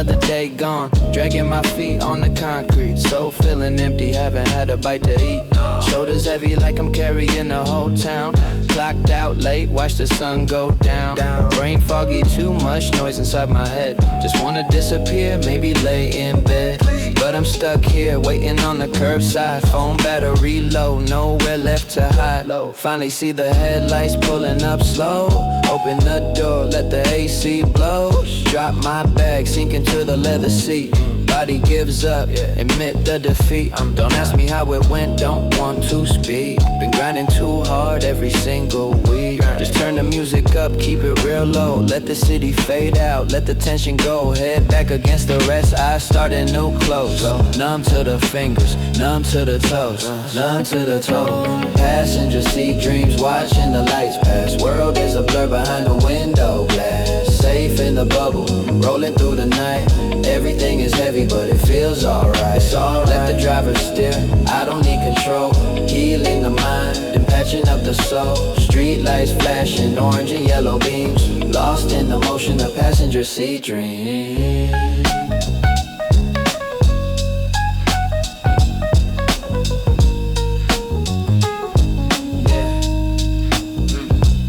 another day gone. Dragging my feet on the concrete, so feeling empty, haven't had a bite to eat. Shoulders heavy like I'm carrying the whole town. Clocked out late, watch the sun go down. Brain foggy, too much noise inside my head. Just wanna disappear, maybe lay in bed. But I'm stuck here, waiting on the curbside. Phone battery low, nowhere left to hide. Finally see the headlights pulling up slow. Open the door, let the AC blow. Drop my bag, sink into the leather seat. Body gives up, admit the defeat. Don't ask me how it went, don't want to speak. Been grinding too hard every single week. Just turn the music up, keep it real low. Let the city fade out, let the tension go. Head back against the rest, I start in new clothes. Numb to the fingers, numb to the toes, numb to the toe. Passenger seat dreams, watching the lights pass. World is a blur behind the window glass. Safe in the bubble, rolling through the night. Everything is heavy, but it feels alright. Let the driver steer, I don't need control. Healing the mind, then patching up the soul. Street lights flashing, orange and yellow beams. Lost in the motion of passenger seat dreams.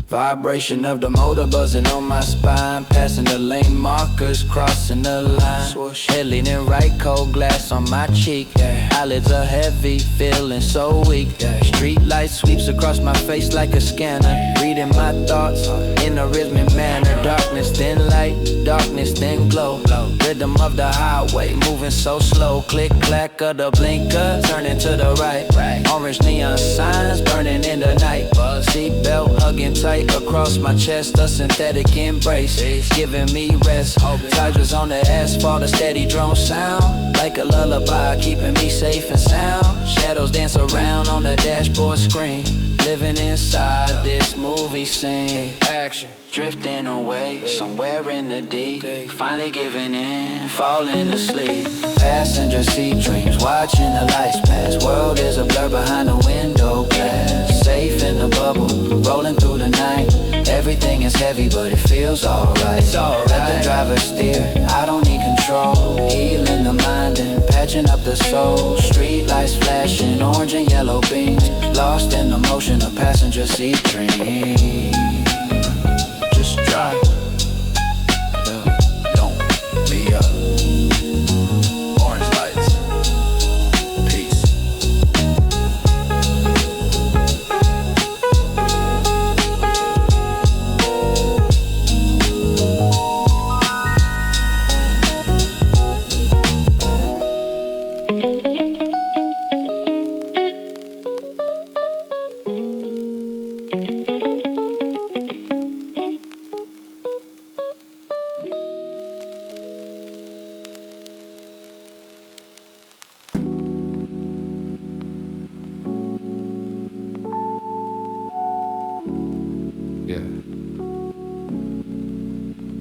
Vibration of the motor buzzing on my spine. Passing the lane markers, crossing the line. Swoosh. Head leaning right, cold glass on my cheek. Eyelids are heavy, feeling so weak. Street light sweeps across my face like a scanner. Reading my thoughts in a rhythmic manner. Darkness then light, darkness then glow. Rhythm of the highway, moving so slow. Click clack of the blinker, turning to the right. Orange neon signs burning in the night. Seatbelt hugging tight across my chest, a synthetic embrace giving me rest. Tires on the asphalt, a steady drone sound like a lullaby, keeping me safe and sound. Shadows dance around on the dashboard screen. Living inside this movie scene. Action, drifting away somewhere in the deep. Finally giving in, falling asleep. Passenger seat dreams, watching the lights pass. World is a blur behind the window glass. Safe in the bubble, rolling through the night. Everything is heavy, but it feels alright. Let the driver steer, I don't need control. Healing the mind and patching up the soul. Street lights flashing, orange and yellow beams. Lost in the motion of passenger seat dreams. Just drive, don't be up. Orange lights, peace.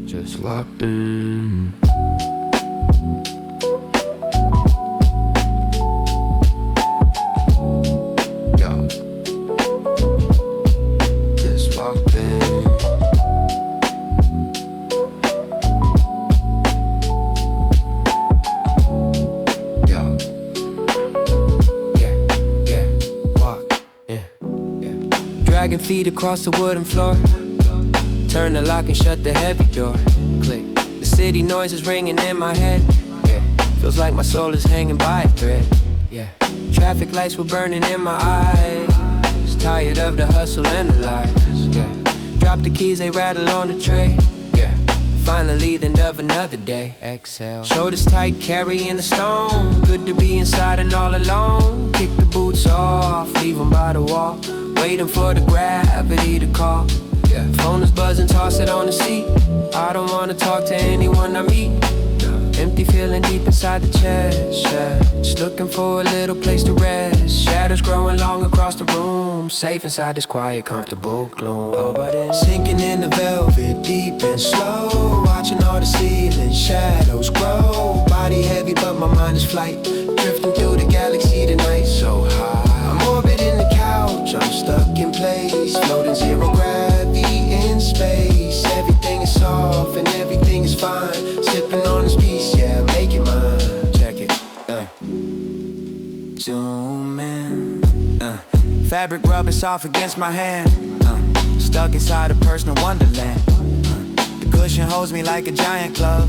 Just locked in. Yeah. Just locked in. Yeah. Walk. Yeah. Dragging feet across the wooden floor. Turn the lock and shut the heavy door. Click. The city noise is ringing in my head. Yeah. Feels like my soul is hanging by a thread. Yeah. Traffic lights were burning in my eyes. Tired of the hustle and the lies. Yeah. Drop the keys, they rattle on the tray. Yeah. Finally, the end of another day. Exhale. Shoulders tight, carrying the stone. Good to be inside and all alone. Kick the boots off, leave them by the wall. Waiting for the gravity to call. Yeah. Phone is buzzing, toss it on the seat. I don't wanna talk to anyone I meet. Empty feeling deep inside the chest, yeah. Just looking for a little place to rest. Shadows growing long across the room. Safe inside this quiet, comfortable gloom. Oh, but it's sinking in the velvet, deep and slow. Watching all the ceiling shadows grow. Body heavy, but my mind is flight. Drifting through the galaxy tonight, so high. I'm orbiting the couch, I'm stuck in place. Floating zero gravity in space. Everything is soft and everything is fine. Sipping on this peace. yeah, make it mine. Check it, zoom in, fabric rubbing soft against my hand, stuck inside a personal wonderland. The cushion holds me like a giant club.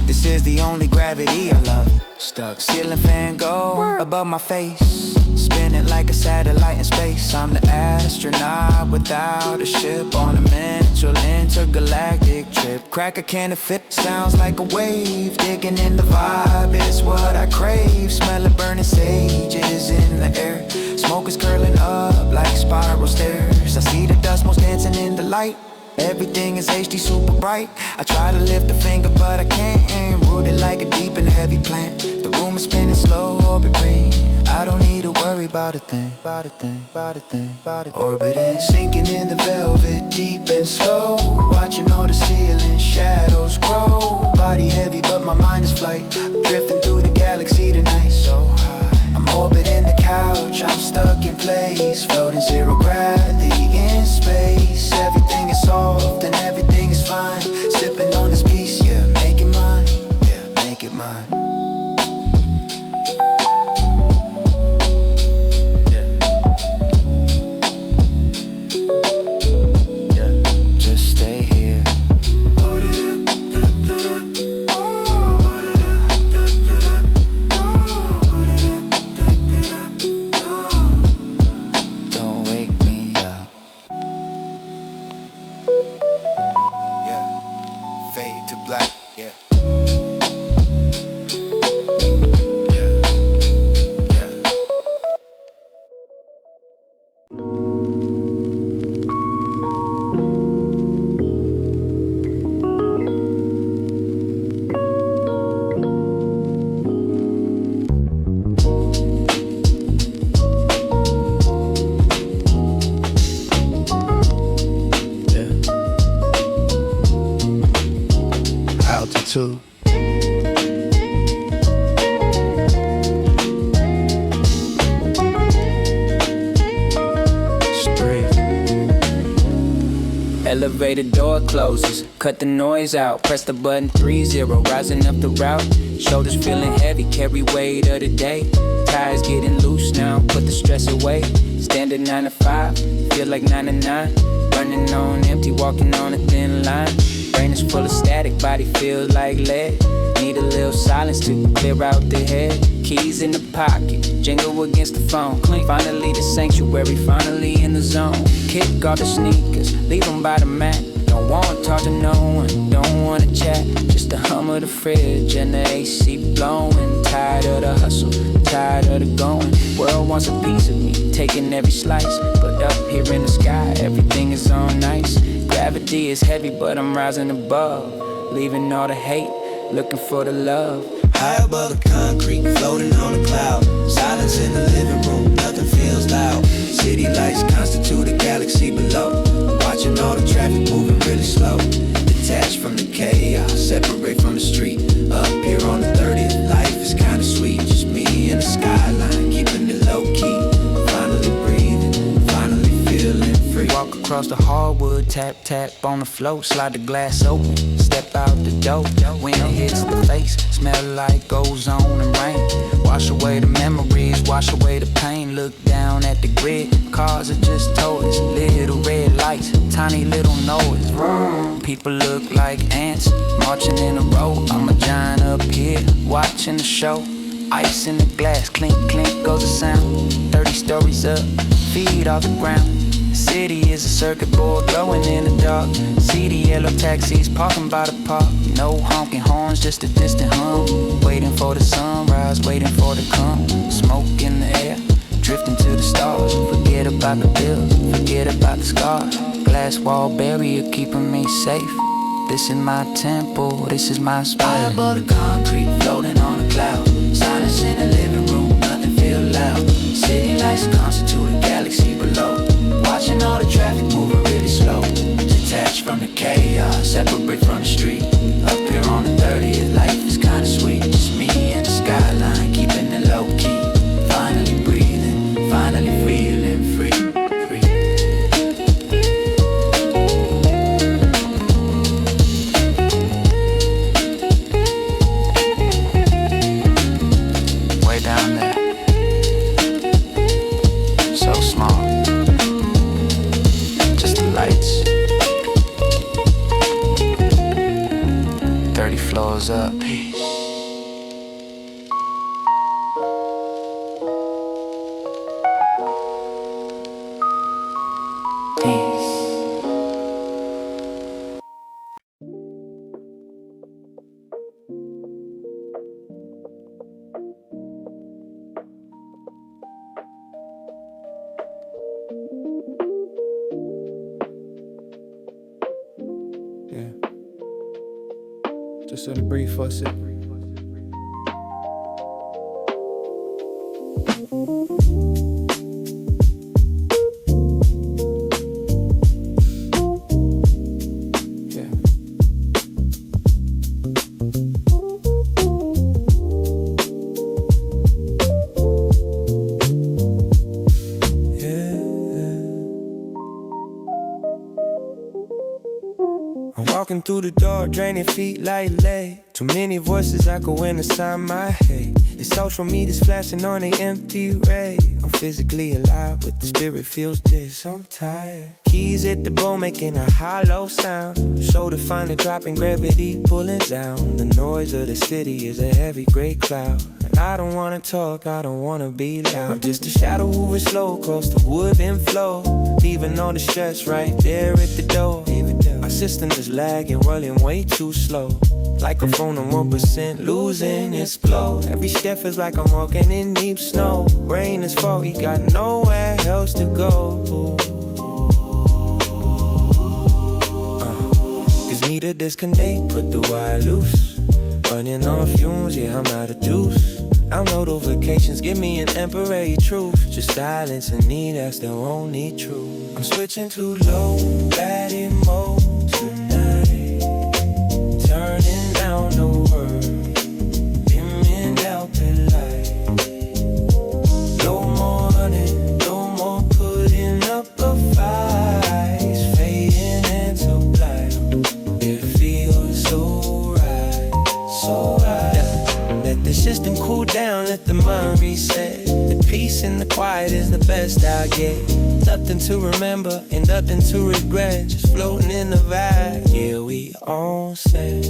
This is the only gravity I love. Stuck, ceiling fan go above my face, spinning like a satellite in space. I'm the astronaut without a ship on a mental intergalactic trip. Crack a can of fit, sounds like a wave. Digging in the vibe is what I crave. Smell of burning sages in the air. Smoke is curling up like spiral stairs. I see the dust most dancing in the light. Everything is HD, super bright. I try to lift a finger, but I can't. Rooted like a deep and heavy plant. The room is spinning slow, orbit green. I don't need to worry about a thing, about a thing, about a thing, about it. Orbiting, sinking in the velvet, deep and slow. Watching all the ceiling shadows grow. Body heavy, but my mind is flight. Drifting through the galaxy tonight, so high. I'm orbiting the couch, I'm stuck in place. Floating zero gravity in space. Everything is soft and everything is fine. Sipping on this piece, yeah, make it mine. Yeah, make it mine. Altitude. Elevator door closes, cut the noise out. Press the button 30, rising up the route. Shoulders feeling heavy, carry weight of the day. Tires getting loose now, put the stress away. Standard 9 to 5, feel like 9 to 9. Running on empty, walking on a thin line. Brain is full of static, body feels like lead. Need a little silence to clear out the head. Keys in the pocket, jingle against the phone. Finally the sanctuary, finally in the zone. Kick off the sneakers, leave them by the mat. Don't wanna talk to no one, don't wanna chat. Just the hum of the fridge and the AC blowing. Tired of the hustle, tired of the going. World wants a piece of me, taking every slice. But up here in the sky, everything is on ice. Gravity is heavy, but I'm rising above. Leaving all the hate, looking for the love. High above the concrete, floating on a cloud. Silence in the living room, nothing feels loud. City lights constitute a galaxy below. Watching all the traffic moving really slow. Detached from the chaos, separate from the street. Up here on the 30th, life is kinda sweet. Just me and the skyline, keeping it low key. Finally breathing, finally feeling free. Walk across the hardwood, tap, tap on the floor. Slide the glass open, step out the door. Wind hits the face, smell like ozone and rain. Wash away the memories, wash away the pain. Look down at the grid, cars are just toys. Little red lights, tiny little noise. People look like ants, marching in a row. I'm a giant up here, watching the show. Ice in the glass, clink, clink goes the sound. 30 stories up, feet off the ground. City is a circuit board glowing in the dark. See the yellow taxis parking by the park. No honking horns, just a distant hum. Waiting for the sunrise, waiting for the come. Smoke in the air, drifting to the stars. Forget about the bills, forget about the scars. Glass wall barrier keeping me safe. This is my temple, this is my spot. High above the concrete, floating on a cloud. Silence in the living room, nothing feel loud. City lights constitute a galaxy below. Watching all the traffic moving really slow. Detached from the chaos, separate from the street. Up here on the 30th, life is kinda sweet. Just me and the skyline, keeping it low key. Finally breathing, finally feeling free. Just let it breathe for a second. Walking through the door, draining feet like lead. Too many voices echoing inside my head. The social media's flashing on an empty ray. I'm physically alive, but the spirit feels dead. So I'm tired. Keys at the bone making a hollow sound. Shoulder finally dropping, gravity pulling down. The noise of the city is a heavy gray cloud. And I don't wanna talk, I don't wanna be loud. I'm just a shadow moving slow across the wood and floor, leaving all the stress right there at the door. My system is lagging, rolling way too slow. Like a phone on 1%, losing its flow. Every step feels like I'm walking in deep snow. Brain is foggy, got nowhere else to go. Cause need to disconnect, put the wire loose. Running on fumes, yeah, I'm out of juice. Out notifications, give me an temporary truth. Just silence and need, that's the only truth. I'm switching to low battery mode tonight. Turning down the world, dimming out the light. No more running, no more putting up a fight. It's fading into black. It feels so right, so right. Let the system cool down, let the mind reset. The peace and the quiet is the best I get. Nothing to remember and nothing to regret. Just floating in the vibe, yeah, we all set.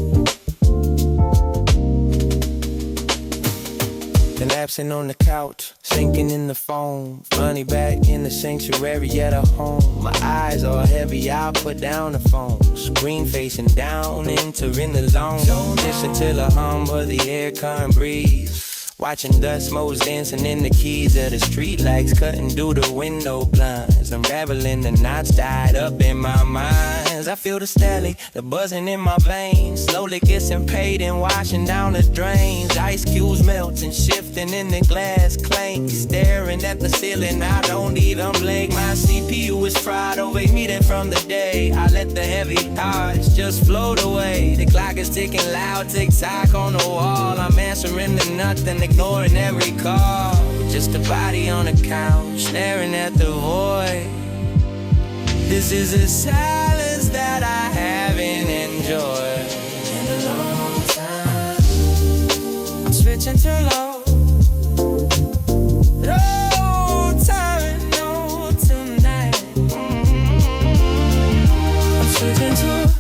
Collapsing on the couch, sinking in the foam. Funny back in the sanctuary at a home. My eyes are heavy, I put down the phone. Screen facing down, entering the zone. Listen to the hum of the air current breeze. Watching dust motes dancing in the keys of the street lights, cutting through the window blinds. Unraveling the knots tied up in my mind. I feel the static, the buzzing in my veins. Slowly getting paid and washing down the drains. Ice cubes melting, shifting in the glass clank. Staring at the ceiling, I don't even blink. My CPU is fried, overheated from the day. I let the heavy thoughts just float away. The clock is ticking loud, tick-tock on the wall. I'm answering to nothing, ignoring every call. Just a body on the couch, staring at the void. This is a silence that I haven't enjoyed in a long time. I'm switching to low. Low time, no tonight. I'm switching to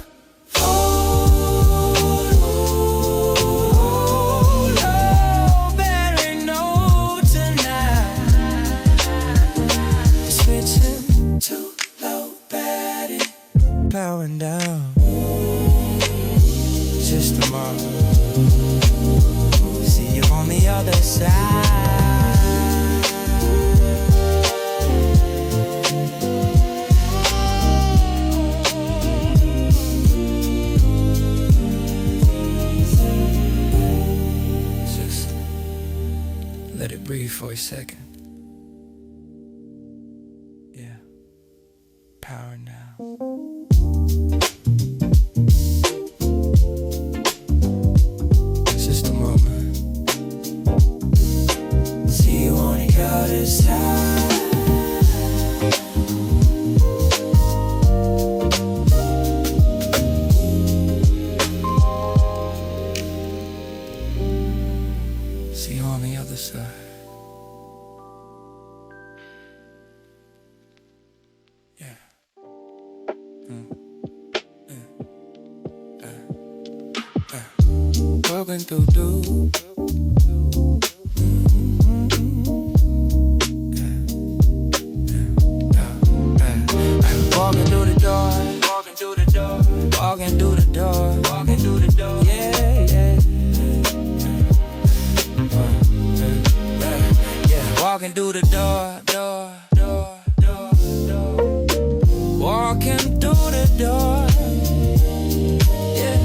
powering down. System up. See you on the other side. Just let it breathe for a second. Yeah. Power now. See you on the other side. Yeah. Walking through walking through the door, walking through the door, walking through the door, walking through the door. Yeah, yeah. Yeah, walking through the door, walking through the door. Yeah.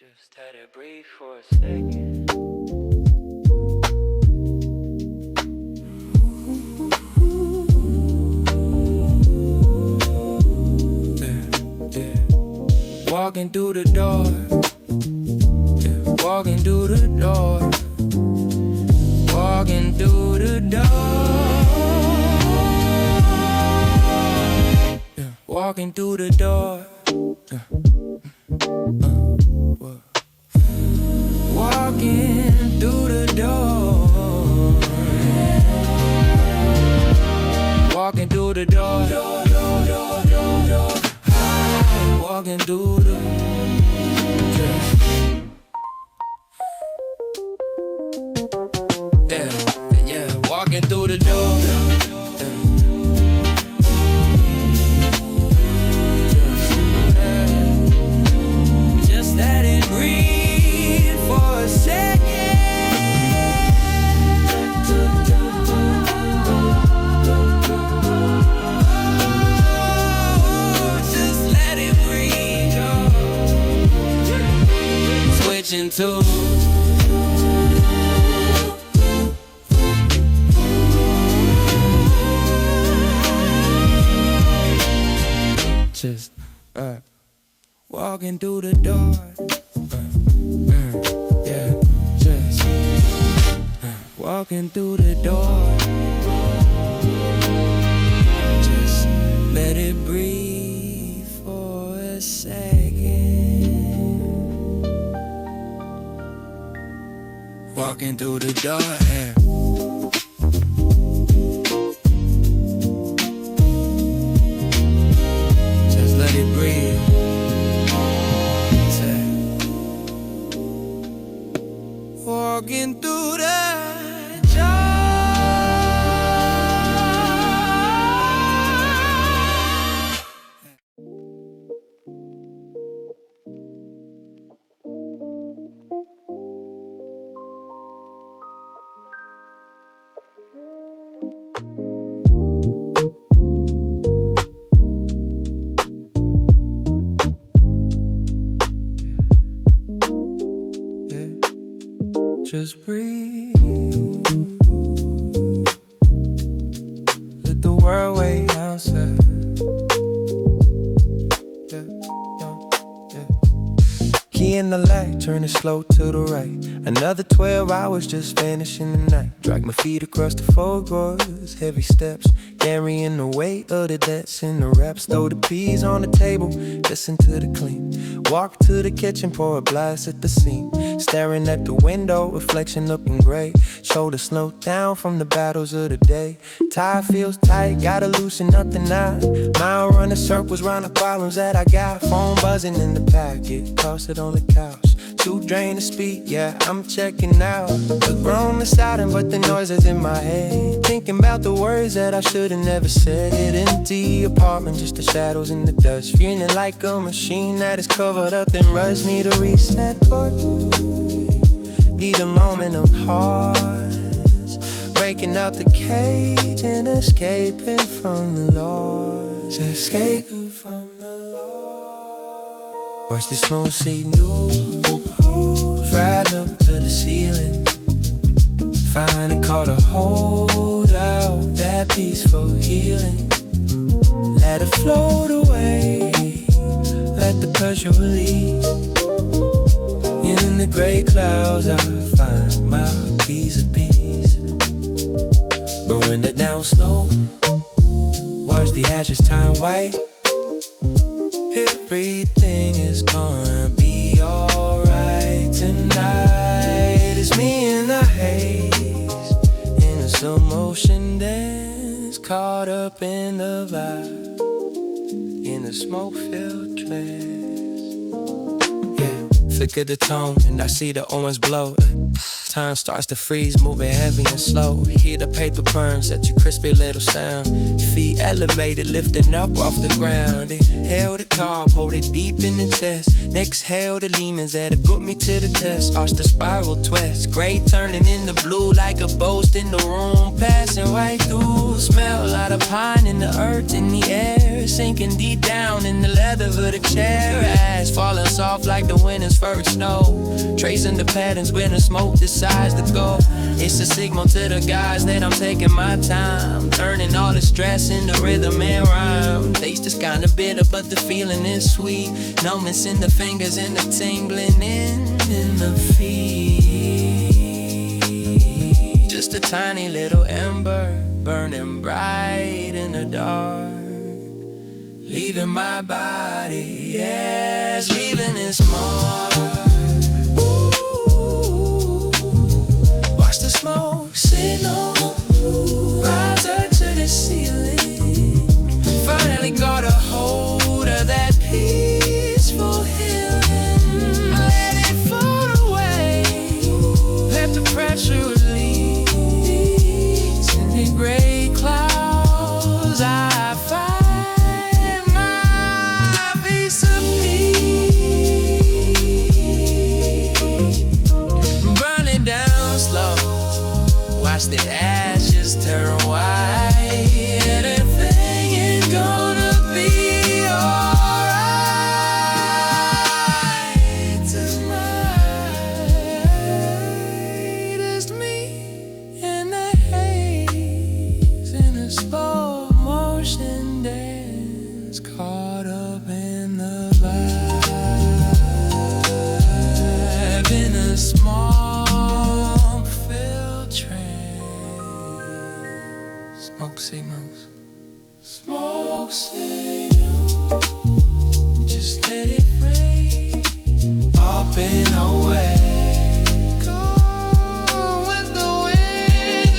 Just let it breathe for a second. Walking through the door, yeah, walking through the door, walking through the door, yeah, walking through the door, yeah. Walking through the door, walking through the door, walking through the yeah, walking through the door. Just let it breathe for a second. Into just walking through the door, yeah, just walking through the door, just let it breathe for a second. Walking through the door, yeah. Just let it breathe. Walking through the door. Just breathe. Let the world wait outside. Key in the light, turn it slow to the right. Another 12 hours just vanishing the night. Drag my feet across the floorboards, heavy steps, carrying the weight of the debts in the wraps. Throw the peas on the table, listen to the clean. Walk to the kitchen, pour a blast at the scene. Staring at the window, reflection looking great. Shoulders slow down from the battles of the day. Tie feels tight, gotta loosen up the knot. Mind running circles round the problems that I got. Phone buzzing in the pocket, toss it on the couch. Too drained to speak, yeah, I'm checking out. The room is silent, but the noise is in my head. Thinking about the words that I should've never said. Empty apartment, just the shadows in the dust. Feeling like a machine that is covered up in rust. Need a reset button. Need a moment of pause. Breaking out the cage and escaping from the loss. Escaping from the loss. Watch the smooth sea news right up to the ceiling. Find a call to hold out that peaceful healing. Let it float away, let the pressure release. In the gray clouds I find my piece of peace. Burn it down slow, watch the ashes turn white. Everything is gonna be alright tonight. It's me in the haze, in a slow motion dance, caught up in the vibe, in a smoke-filled trance. Flick of the tone, and I see the orange glow. Time starts to freeze, moving heavy and slow. Hear the paper burn, such a crispy little sound. Feet elevated, lifting up off the ground. Inhale the carb, hold it deep in the chest. Exhale the demons that have put me to the test. Arch the spiral twist, gray turning into blue like a ghost in the room, passing right through. Smell a lot of pine in the earth, in the air, sinking deep down in the leather of the chair. Ass falling soft like the wind is first birds snow, tracing the patterns when the smoke decides to go. It's a signal to the guys that I'm taking my time, turning all the stress into rhythm and rhyme. Taste is kinda bitter, but the feeling is sweet. Numbness in the fingers and the tingling in the feet. Just a tiny little ember burning bright in the dark, leaving my body, yes, leaving this mark. Ooh, watch the smoke signal rise up to the ceiling. Finally got a hold of that peaceful healing. Let it float away, let the pressure release. In the gray clouds I find my peace of peace. Burning down slow, watch the ashes turn white. Everything is gonna be alright tonight. It's me in the haze, in a slow motion dance, caught up in the vibe, in a smoke-filled trance. Smoke signals, smoke signals, just let it rain, up and away. Go with the wind,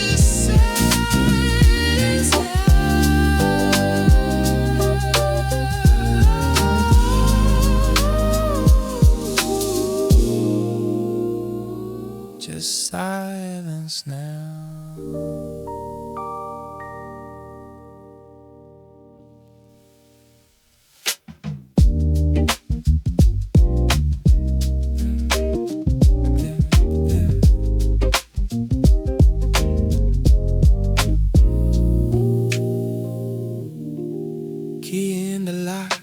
just silence now. Key in the lock.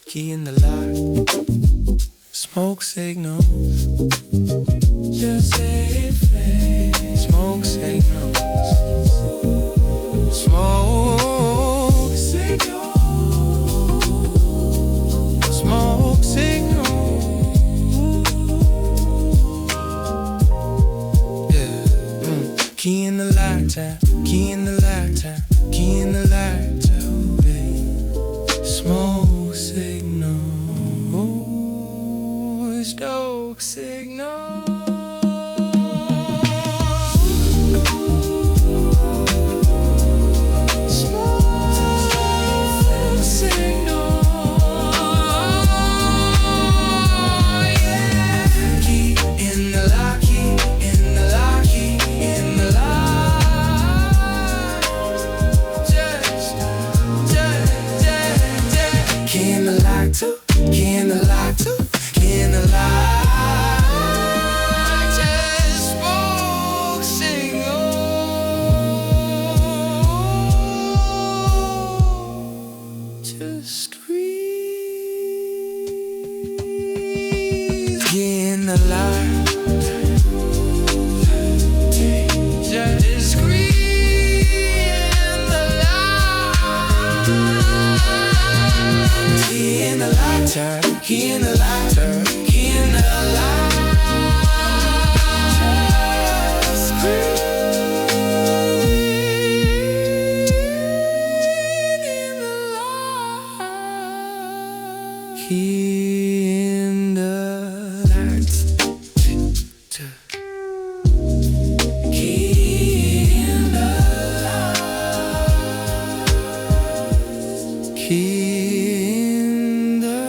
Key in the lock. Smoke signals, just let it fade. Smoke signals, smoke signals, smoke signals. Yeah. Key in the light tap, key in the light tap, key in the light tap, babe. Smoke signal, smoke signal. Smoke signal, yeah. Key in the lock, key in the lock, key in the lock. Just key in the lock too, key in the lock too, key in the lock. Just smoke signal. Just breathe. Key in the lock. Just breathe in the lock. Key in the lock, turn. Key in the lock, turn. Key in the lock. Just breathe in the lock. Key in the lock. Key in the lock. Key in the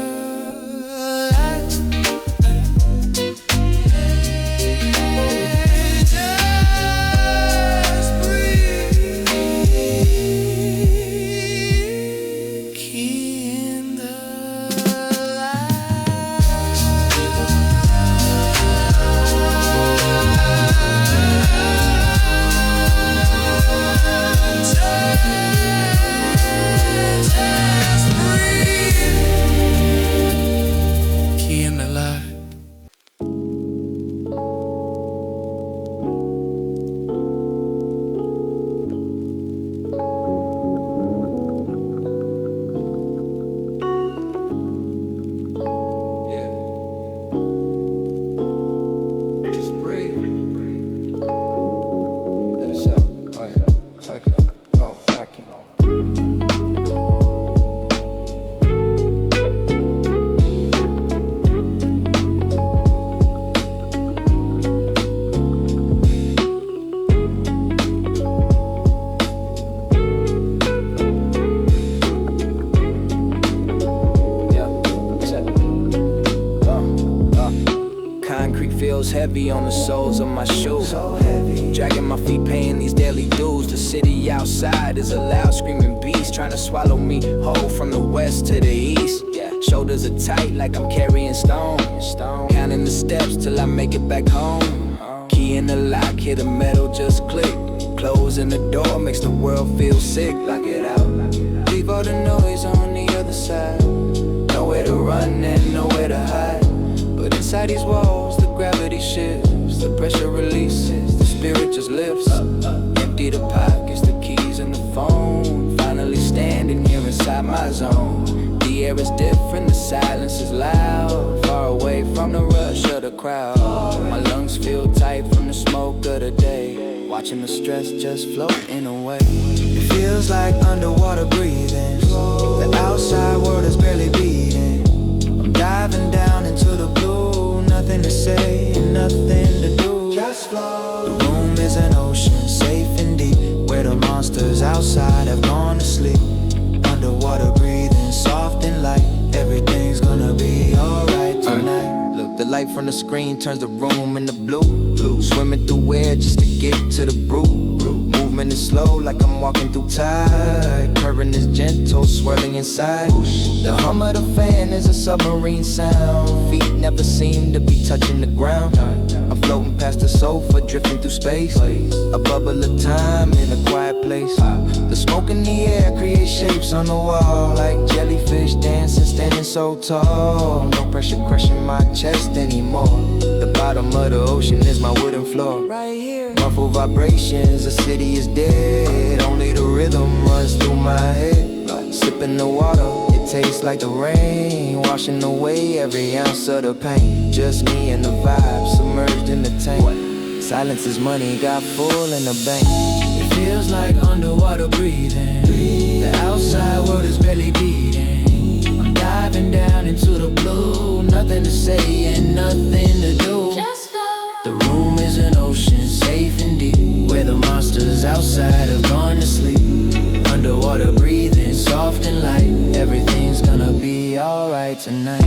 heavy on the soles of my shoes. Dragging my feet, paying these daily dues. The city outside is a loud screaming beast, trying to swallow me whole from the west to the east. Shoulders are tight like I'm carrying stone. Counting the steps till I make it back home. Key in the lock, hear the metal just click. Closing the door makes the world feel sick. Lock it out. Leave all the noise on the other side. Nowhere to run and nowhere to hide. But inside these walls, the gravity shifts. The pressure releases, the spirit just lifts. Empty the pockets, the keys and the phone. Finally standing here inside my zone. The air is different, the silence is loud. Far away from the rush of the crowd. My lungs feel tight from the smoke of the day. Watching the stress just floating away. It feels like underwater breathing. The outside world is barely beating. I'm diving down into the blue. Nothing to say and nothing to do. Just flow. The room is an ocean, safe and deep, where the monsters outside have gone to sleep. Underwater breathing, soft and light. Everything's gonna be alright tonight. Look, the light from the screen turns the room into blue. Swimming through air just to get to the brew. Movement is slow like I'm walking through tide. Current is gentle, swirling inside. The hum of the fan is a submarine sound. Feet never seem to be touching the ground. I'm floating past the sofa, drifting through space. A bubble of time in a quiet place. The smoke in the air creates shapes on the wall, like jellyfish dancing, standing so tall. No pressure crushing my chest anymore. The bottom of the ocean is my wooden floor. Right here. Muffled vibrations, the city is dead. Only the rhythm runs through my head. Sipping the water, it tastes like the rain, washing away every ounce of the pain. Just me and the vibe, submerged in the tank. Silence is money, got full in the bank. It feels like underwater breathing. The outside world is barely beating. I'm diving down into the blue. Nothing to say and nothing to do. The room is an ocean, safe and deep, where the monsters outside have gone to sleep. Underwater breathing, soft and light. Everything's gonna be alright tonight.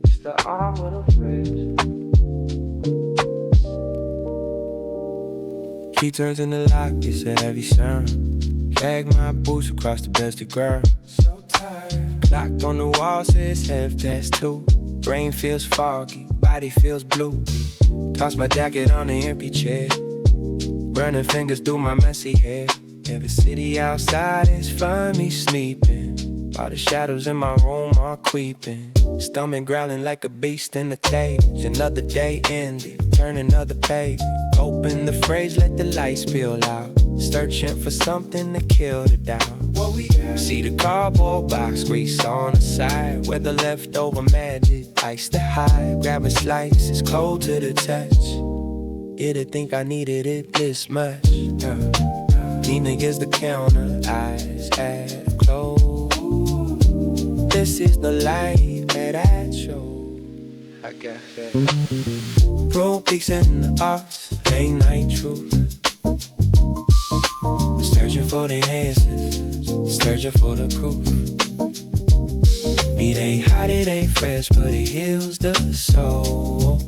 It's the arm with a fridge. Key turns in the lock, it's a heavy sound. Drag my boots across the best of ground. So tired. Clock on the wall says 2:30. Brain feels foggy, body feels blue. Toss my jacket on the empty chair. Burning fingers through my messy hair. Every city outside is find me sleeping. All the shadows in my room are creeping. Stomach growling like a beast in a cage. Another day ended, turn another page. Open the fridge, let the light spill out. Searching for something to kill the doubt. See the cardboard box, grease on the side, where the leftover magic ice to hide. Grab a slice, it's cold to the touch. Didn't think I needed it this much. Lean against the counter, eyes half closed. This is the life that I chose. I got that. Pro peaks in the arts, late night truth. Searching for the answers, searching for the proof. It ain't hot, it ain't fresh, but it heals the soul.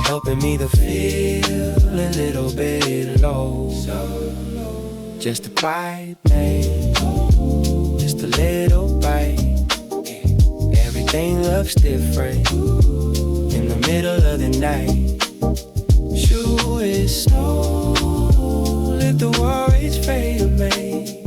Helping me to feel a little bit low. Just a quiet night, just a little bite. Everything looks different in the middle of the night. Sure is snow, let the worries fade away.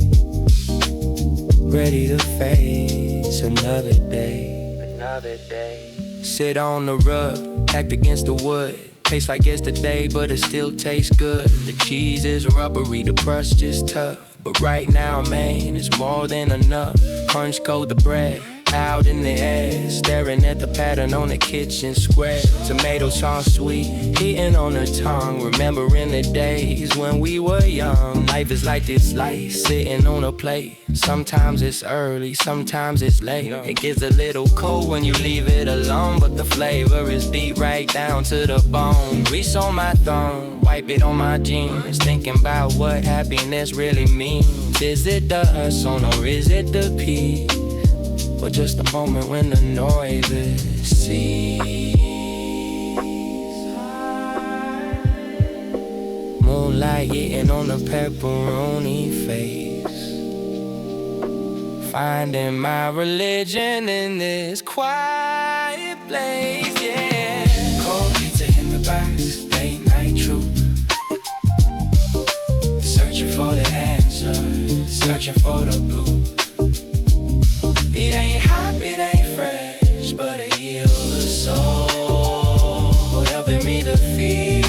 Ready to face a another day. Another day. Sit on the rug, packed against the wood. Tastes like yesterday, but it still tastes good. The cheese is rubbery, the crust just tough. But right now, man, it's more than enough. Punch coat the bread, out in the air, staring at the pattern on the kitchen square. Tomato sauce sweet, hitting on the tongue. Remembering the days when we were young. Life is like this light, sitting on a plate. Sometimes it's early, sometimes it's late. It gets a little cold when you leave it alone, but the flavor is deep right down to the bone. Grease on my thumb, wipe it on my jeans. Thinking about what happiness really means. Is it the hustle or is it the peace? Or just a moment when the noise is ceased. Moonlight hitting on the pepperoni face. Finding my religion in this quiet place, yeah. Cold pizza in the box, late night truth. Searching for the answer, searching for the blue. It ain't hot, it ain't fresh, but it heals the soul, helping me to feel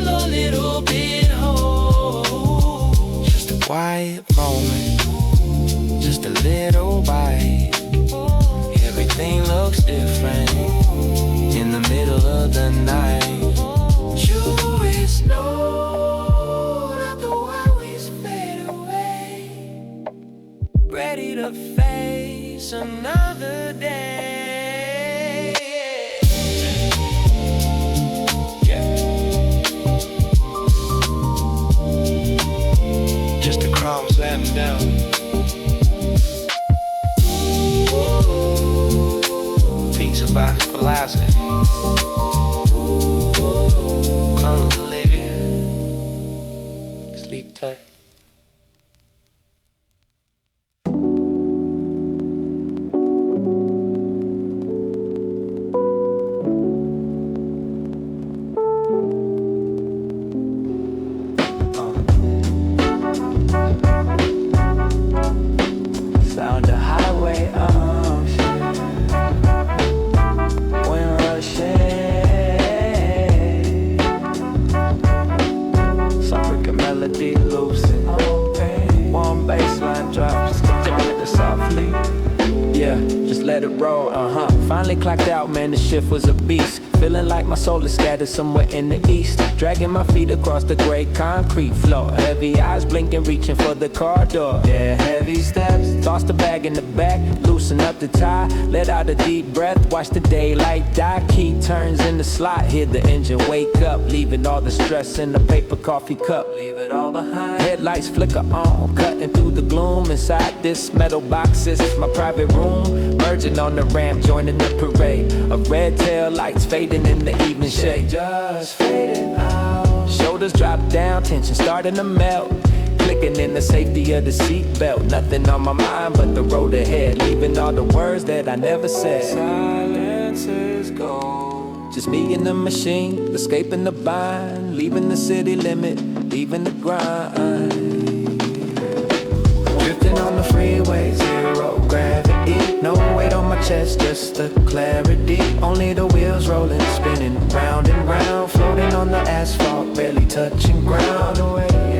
a little bit whole. Just a quiet moment, just a little bite. Everything looks different in the middle of the night. Sure is no, not the worries fade away. Ready to face another day. Yeah. Just the crumbs letting down. Pizza box philosophy. Come to live here. Sleep tight. Clocked out, man, the shift was a beast. Feeling like my soul is scattered somewhere in the east. Dragging my feet across the gray concrete floor. Heavy eyes blinking, reaching for the car door. Yeah, heavy steps. Toss the bag in the back, loosen up the tie. Let out a deep breath, watch the daylight die. Key turns in the slot, hear the engine wake up. Leaving all the stress in the paper coffee cup. Leave it all behind. Headlights flicker on, cutting through the gloom. Inside this metal box is my private room. Merging on the ramp, joining the parade. Of red tail lights fading in the evening shade. Just fading out. Shoulders drop down, tension starting to melt. Clicking in the safety of the seatbelt. Nothing on my mind but the road ahead. Leaving all the words that I never said. Silence is gold. Just me and the machine, escaping the bind. Leaving the city limit, leaving the grind. Drifting on the freeway, zero gravity. No weight on my chest, just the clarity. Only the wheels rolling, spinning round and round. Floating on the asphalt, barely touching ground.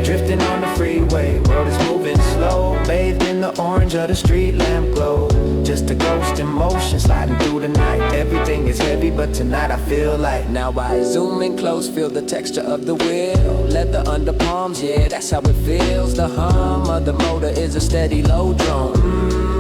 Drifting on the freeway, world is moving slow. Bathed in the orange of the street lamp glow. Just a ghost in motion, sliding through the night. Everything is heavy, but tonight I feel light. Now I zoom in close, feel the texture of the wheel. Leather under palms, yeah, that's how it feels. The hum of the motor is a steady low drone.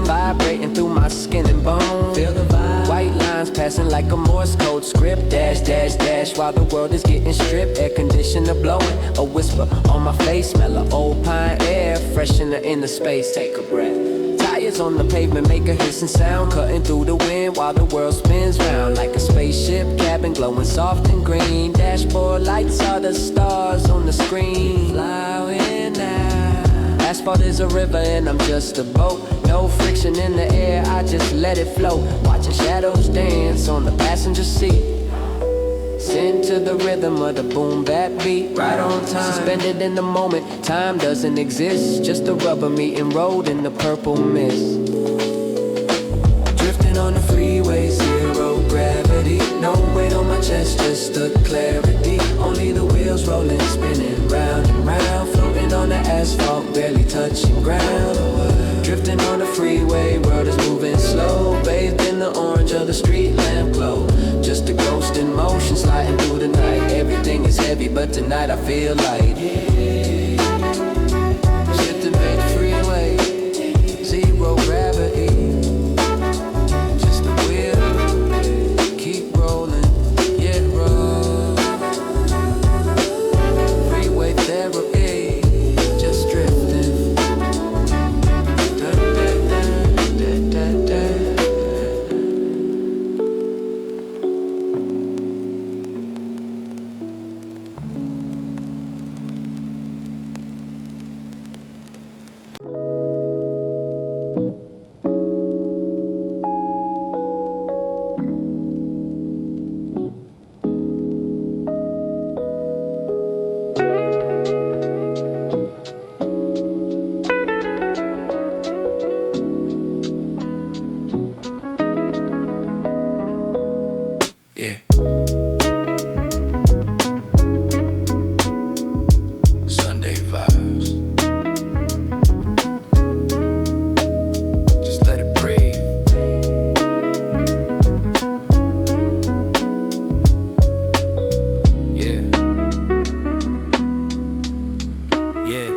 Vibrating through my skin and bone. Feel the vibe. White lines passing like a Morse code script. Dash, dash, dash while the world is getting stripped. Air conditioner blowing, a whisper on my face. Smell of old pine air, freshener in the space. Take a breath. Tires on the pavement make a hissing sound. Cutting through the wind while the world spins round. Like a spaceship cabin glowing soft and green. Dashboard lights are the stars on the screen. Flying now. Asphalt is a river and I'm just a boat. No friction in the air, I just let it flow. Watching shadows dance on the passenger seat. Sing to the rhythm of the boom bap beat. Right on time, suspended in the moment. Time doesn't exist, just a rubber meeting road in the purple mist. Drifting on the freeway, zero gravity. No weight on my chest, just the clarity. Only the wheels rolling, spinning round and round. Floating on the asphalt, barely touching ground. Drifting on the freeway, world is moving slow. Bathed in the orange of the street lamp glow. Just a ghost in motion, sliding through the night. Everything is heavy, but tonight I feel light. Shifting back the freeway, zero gravity. Just the wheel, keep rolling, yeah, roll. Freeway therapy, just drifting. Da, da, da, da, da, da. Yeah. Sunday vibes. Just let it breathe. Yeah. Yeah.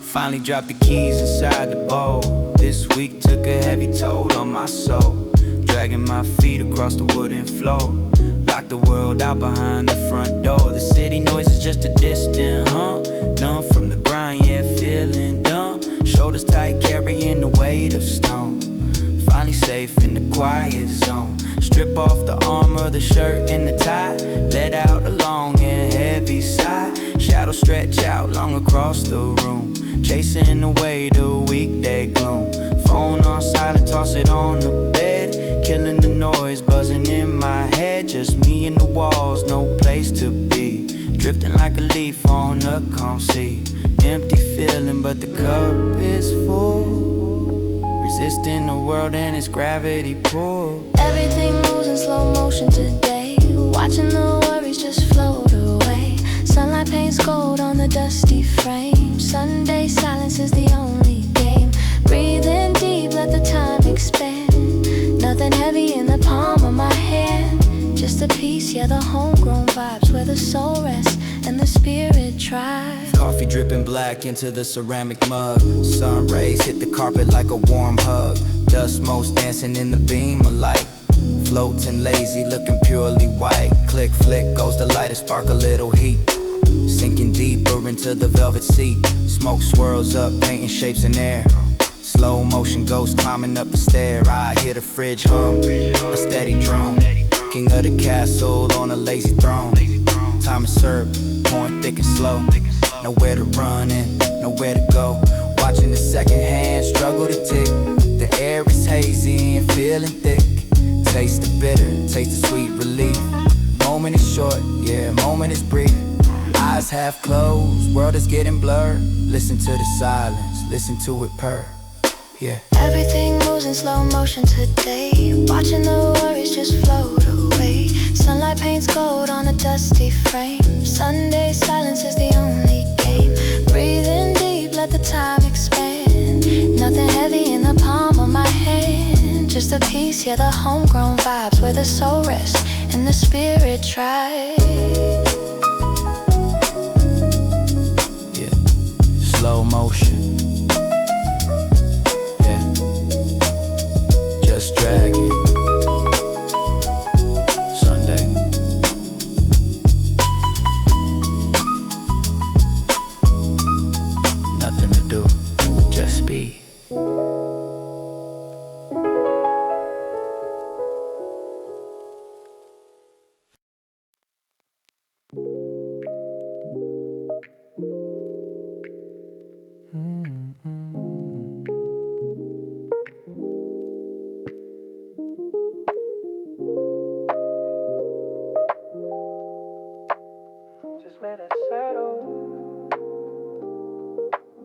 Finally dropped the keys inside the bowl. This week took a heavy toll on my soul. Dragging my feet across the wooden floor. Lock the world out behind the front door. The city noise is just a distant hum. Numb from the grind, yeah, feeling dumb. Shoulders tight, carrying the weight of stone. Finally safe in the quiet zone. Strip off the armor, the shirt and the tie. Let out a long and heavy sigh. Shadow stretch out long across the room. Chasing away the weekday gloom. Phone on silent, toss it on the bed. Killing the noise, buzzing in my head. Just me and the walls, no place to be. Drifting like a leaf on a calm sea. Empty feeling, but the cup is full. Resisting the world and its gravity pull. Everything moves in slow motion today. Watching the worries just float away. Sunlight paints gold on the dusty frame. Sunday silence is the only game. Breathing deep, let the time expand. Nothing heavy in the palm of my hand. Just a piece, yeah, the homegrown vibes. Where the soul rests and the spirit tries. Coffee dripping black into the ceramic mug. Sun rays hit the carpet like a warm hug. Dust motes dancing in the beam of light. Floating lazy, looking purely white. Click, flick, goes the light and spark a little heat. Sinking deeper into the velvet seat. Smoke swirls up, painting shapes in air. Slow motion ghosts climbing up the stair. I hear the fridge hum, a steady drum. King of the castle on a lazy throne. Time is served, pouring thick and slow. Nowhere to run and nowhere to go. Watching the second hand struggle to tick. The air is hazy and feeling thick. Taste the bitter, taste the sweet relief. Moment is short, yeah, moment is brief. Eyes half closed, world is getting blurred. Listen to the silence, listen to it purr. Yeah. Everything moves in slow motion today. Watching the worries just float away. Sunlight paints gold on a dusty frame. Sunday silence is the only game. Breathing deep, let the time expand. Nothing heavy in the palm of my hand. Just a piece, yeah, the homegrown vibes. Where the soul rests and the spirit tries. Yeah. Slow motion. Just dragging. Sunday. Nothing to do, just be. Just let it settle.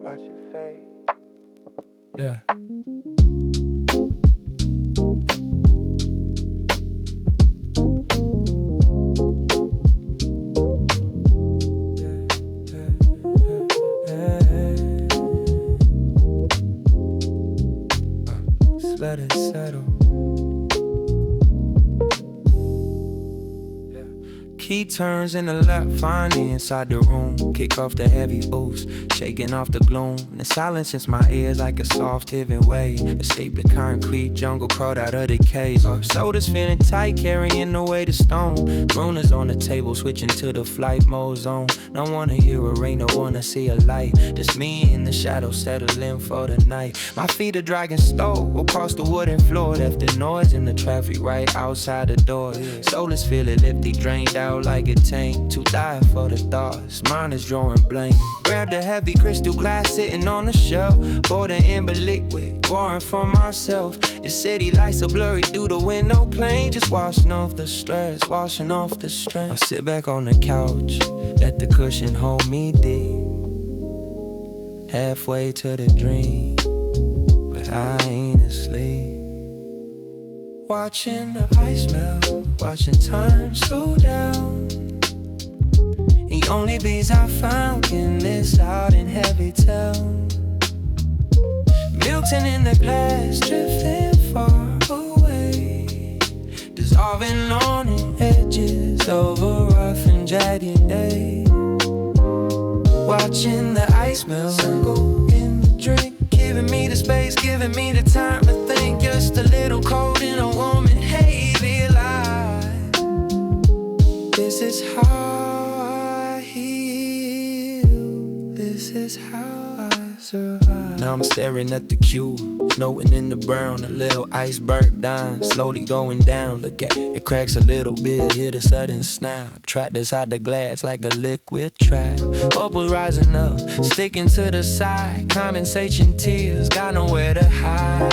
Watch it fade. Yeah. key turns in the left, finally inside the room. Kick off the heavy ooze, shaking off the gloom. The silence in my ears like a soft heaving wave. Escape the concrete jungle, crawled out of the cave. Shoulders feeling tight, carrying away the stone. Runners on the table, switching to the flight mode zone. Don't wanna hear a rain, don't wanna see a light. Just me in the shadows, settling for the night. My feet are dragging slow across the wooden floor. Left the noise in the traffic right outside the door. Soulless feeling lifty, drained out like a tank. Too tired for the thoughts, mine is drawing blank. Grab the heavy crystal glass sitting on the shelf. Pour the amber liquid, pouring for myself. The city lights are blurry through the window pane. Just washing off the stress, washing off the stress. I sit back on the couch, let the cushion hold me deep. Halfway to the dream, but I ain't asleep. Watching the ice melt, watching time slow down. The only bees I found in this loud and heavy town. Melting in the glass, drifting far away. Dissolving on the edges of a rough and jagged day. Watching the ice melt, circle in the drink. Giving me the space, giving me the time to think. Just a little cold in a warm and hazy light. This is how I heal. This is how I survive. Now I'm staring at the cube, floating in the brown. A little iceberg dying, slowly going down. Look at it, cracks a little bit, hit a sudden snap. Trapped inside the glass like a liquid trap. Bubbles rising up, sticking to the side. Condensation tears, got nowhere to hide.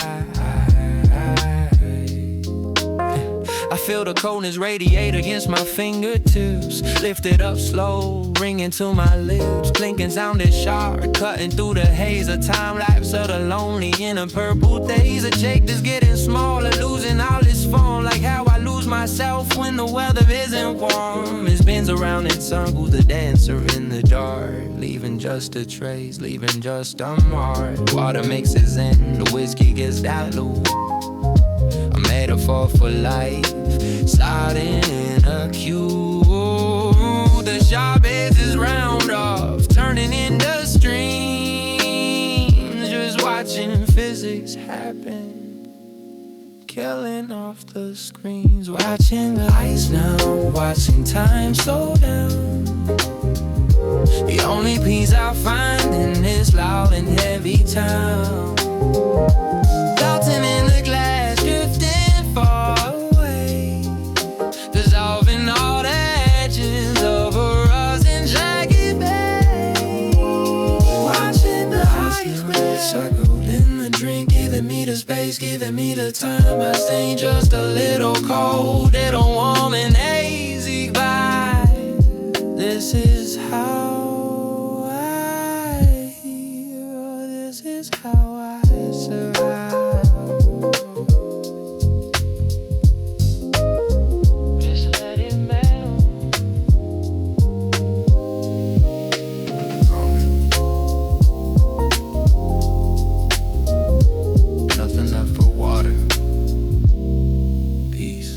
I feel the coldness radiate against my fingertips. Lifted up slow, ringing to my lips. Blinking sounded sharp, cutting through the haze. A time lapse of the lonely in a purple daze. A Jake that's getting smaller, losing all its form. Like how I lose myself when the weather isn't warm. It spins around in circles, the dancer in the dark. Leaving just a trace, leaving just a mark. Water mixes in, the whiskey gets dilute. A metaphor for life, sliding in a cube. The sharp edges round off, turning into streams. Just watching physics happen, killing off the screens. Watching the ice now, watching time slow down. The only peace I find in this loud and heavy town. Melting in the glass, drifting far away. Dissolving all the edges of a rust and jagged bay. Watching the ice melt, circled in the drink. Giving me the space, giving me the time. I stay just a little cold, little warm and hazy vibe. This is how this is how I survive. Just let it melt. Nothing left but water. Peace.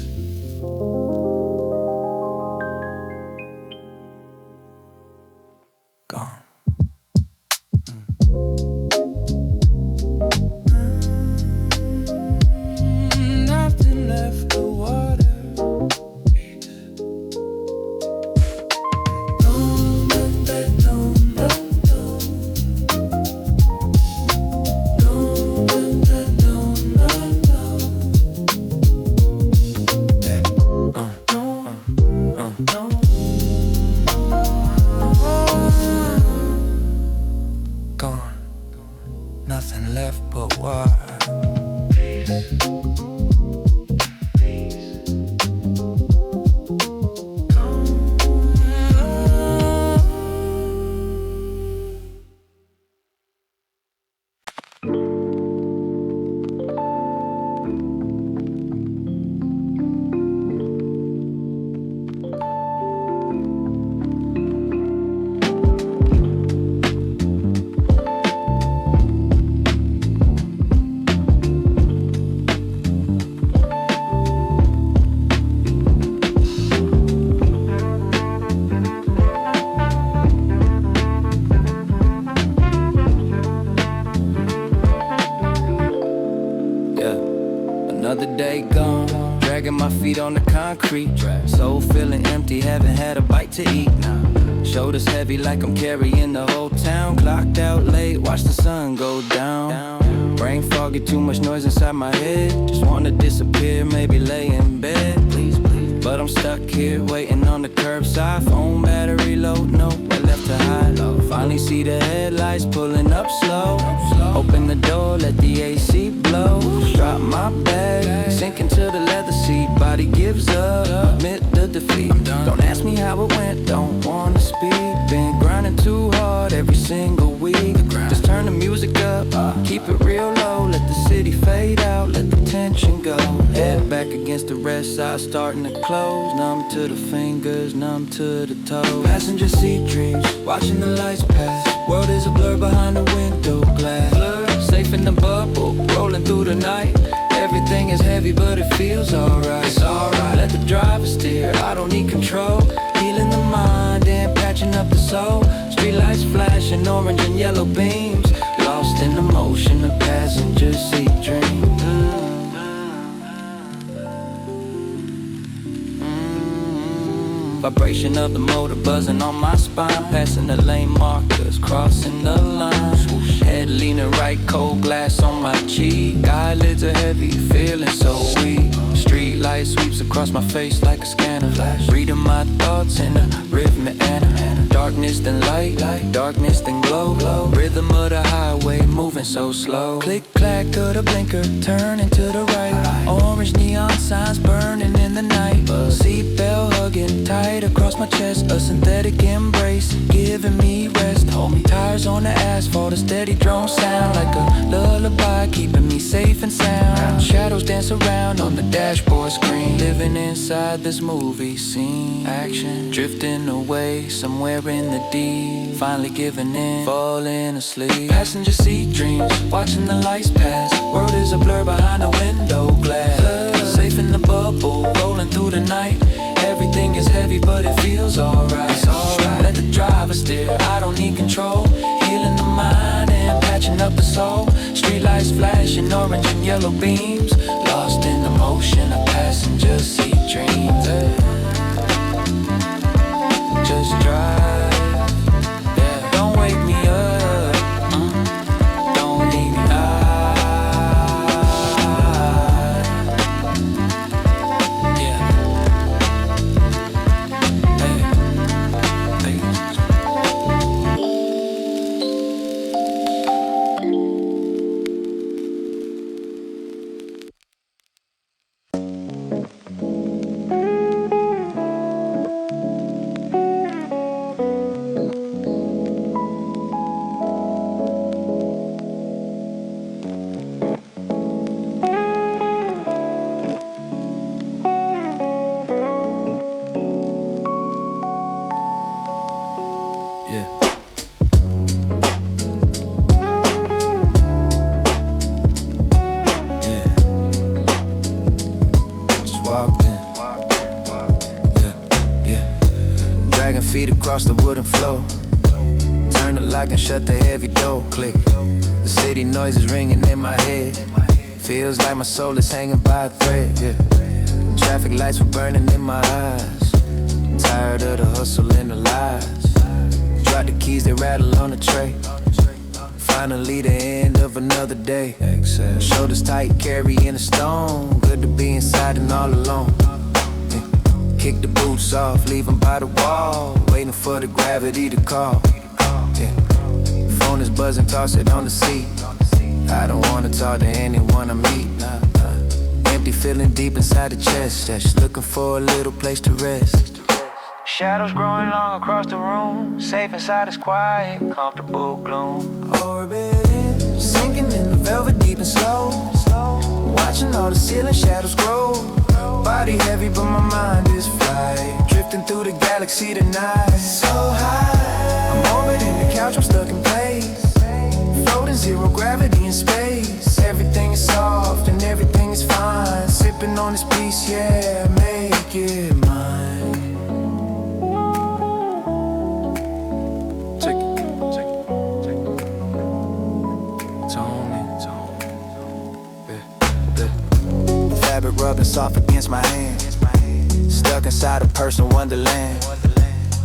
concrete. Soul feeling empty, haven't had a bite to eat now. Shoulders heavy like I'm carrying the whole town. Clocked out late, watch the sun go down. Brain foggy, too much noise inside my head. Just wanna disappear, maybe lay in bed. Please, please. But I'm stuck here, waiting on the curbside. Phone battery low, nowhere left to hide. Finally see the headlights pulling up slow. Open the door, let the AC blow. Drop my bag, sink into the leather seat. Body gives up, admit the defeat. Don't ask me how it went, don't wanna speak. Been grinding too hard every single week. Just turn the music up, keep it real low. Let the city fade out, let the tension go. Head back against the rest side, starting to close. Numb to the fingers, numb to the toes. Passenger seat dreams, watching the lights pass. World is a blur behind the window glass. Safe in the bubble, rolling through the night. Everything is heavy, but it feels alright. It's alright, let the driver steer, I don't need control. Healing the mind and patching up the soul. Street lights flashing orange and yellow beams. Lost in the motion of passenger seat dreams. Vibration of the motor buzzing on my spine. Passing the lane markers, crossing the line. Head leaning right, cold glass on my cheek. Eyelids are heavy, feeling so weak. Street light sweeps across my face like a scanner. Reading my thoughts in a rhythmic anna. Darkness then light, darkness then glow. Rhythm of the highway moving so slow. Click clack of the blinker, turning to the right. Orange neon signs burning in the night. Seatbelt hugging tight across my chest. A synthetic embrace giving me rest. Hold me tires on the asphalt, a steady drone sound like a lullaby, keeping me safe and sound. Shadows dance around on the dashboard screen. Living inside this movie scene. Action drifting away somewhere in the deep. Finally giving in, falling asleep. Passenger seat dreams, watching the lights pass. World is a blur behind the window glass. Safe in the bubble, rolling through the night. Everything is heavy, but it feels alright. It's alright, let the driver steer, I don't need control. Healing the mind and patching up the soul. Street lights flashing orange and yellow beams. Lost in the motion of passenger seat dreams. Just drive, yeah. Don't wake me up, don't leave me high, yeah. Hey, hey. Feet across the wooden floor. Turn the lock and shut the heavy door. Click. The city noise is ringing in my head. Feels like my soul is hanging by a thread. Yeah. Traffic lights were burning in my eyes. Tired of the hustle and the lies. Drop the keys, they rattle on the tray. Finally the end of another day. Exhale. Shoulders tight, carrying a stone. Good to be inside and all alone. Kick the boots off, leave them by the wall. Waiting for the gravity to call. Yeah. Phone is buzzing, toss it on the seat. I don't wanna talk to anyone I meet. Empty feeling deep inside the chest. Just looking for a little place to rest. Shadows growing long across the room. Safe inside is quiet, comfortable gloom. Orbiting, sinking in the velvet deep and slow. Watching all the ceiling shadows grow. Body heavy but my mind is flight. Drifting through the galaxy tonight. So high, I'm orbiting the couch, I'm stuck in place. Floating zero gravity in space. Everything is soft and everything is fine. Sipping on this peace, yeah, make it mine. Check it, check it, check it. Tone it, yeah. Fabric rubbing soft against my hand. inside a person wonderland.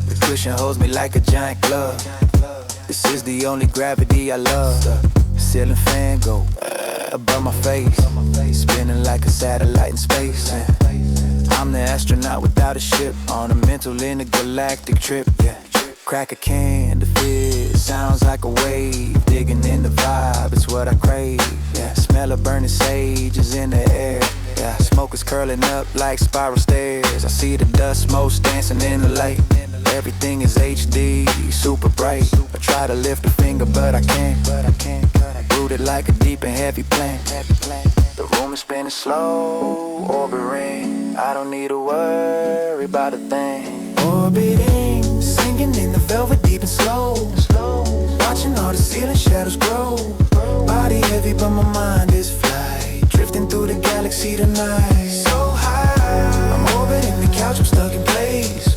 The cushion holds me like a giant glove. This is the only gravity I love. Ceiling fan go above my face, spinning like a satellite in space. I'm the astronaut without a ship, on a mental intergalactic trip. Crack a can to fit, sounds like a wave, digging in the vibe, it's what I crave. Smell of burning sage is in the air. Smoke is curling up like spiral stairs. I see the dust motes dancing in the light. Everything is HD, super bright. I try to lift a finger but I can't. Rooted like a deep and heavy plant. The room is spinning slow, orbit ring. I don't need to worry about a thing. Orbiting, sinking in the velvet deep and slow. Watching all the ceiling shadows grow. Body heavy but my mind is flight. Drifting through the galaxy tonight. So high, I'm orbiting the couch, I'm stuck in place.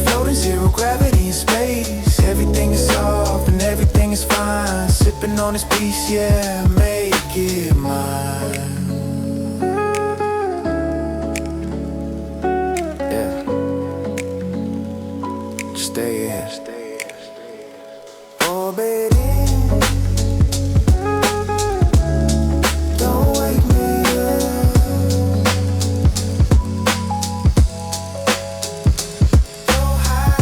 Floating zero gravity in space. Everything is soft and everything is fine. Sipping on this peace, yeah, make it mine. Just stay in. Orbiting. Don't wake me up. So high.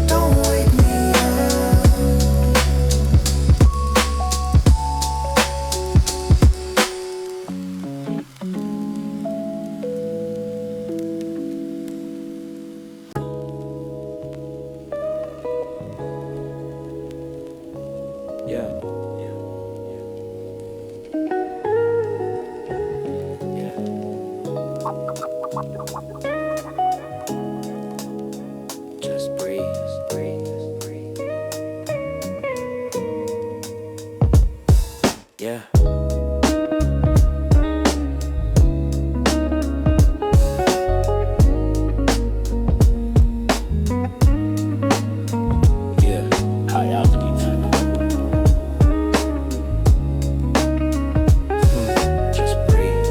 Don't wake me Just breathe. Yeah. High altitude time. Just breathe.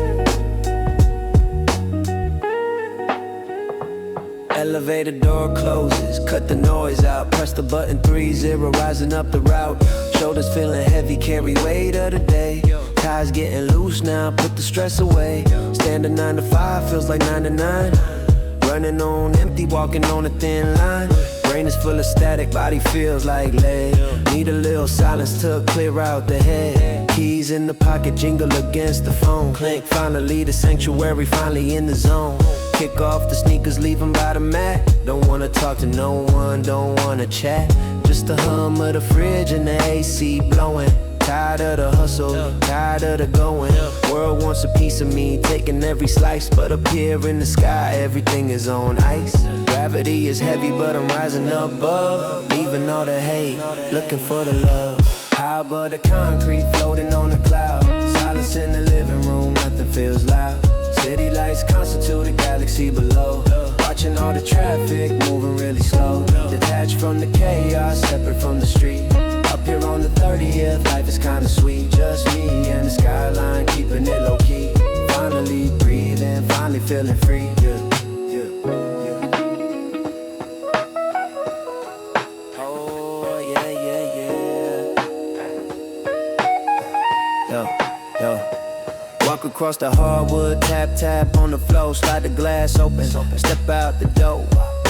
Elevator door closes, cut the noise out. Press the button 30, rising up the route. Shoulders feeling heavy, carry weight of the day. Ties getting loose now, put the stress away. Standing 9 to 5, feels like 9 to 9. Running on empty, walking on a thin line. Brain is full of static, body feels like lead. Need a little silence to clear out the head. Keys in the pocket, jingle against the phone. Clink, finally the sanctuary, finally in the zone. Kick off the sneakers, leave them by the mat. Don't wanna talk to no one, don't wanna chat. Just the hum of the fridge and the AC blowing. Tired of the hustle, tired of the going. World wants a piece of me, taking every slice. But up here in the sky, everything is on ice. Gravity is heavy, but I'm rising above. Leaving all the hate, looking for the love. High above the concrete, floating on the cloud. Silence in the living room, nothing feels loud. City lights constitute a galaxy below. Watching all the traffic, moving really slow. Detached from the chaos, separate from the street. Up here on the 30th, life is kinda sweet. Just me and the skyline, keeping it low key. Finally breathing, finally feeling free. Oh, yeah. Walk across the hardwood, tap, tap on the floor. Slide the glass open, step out the door.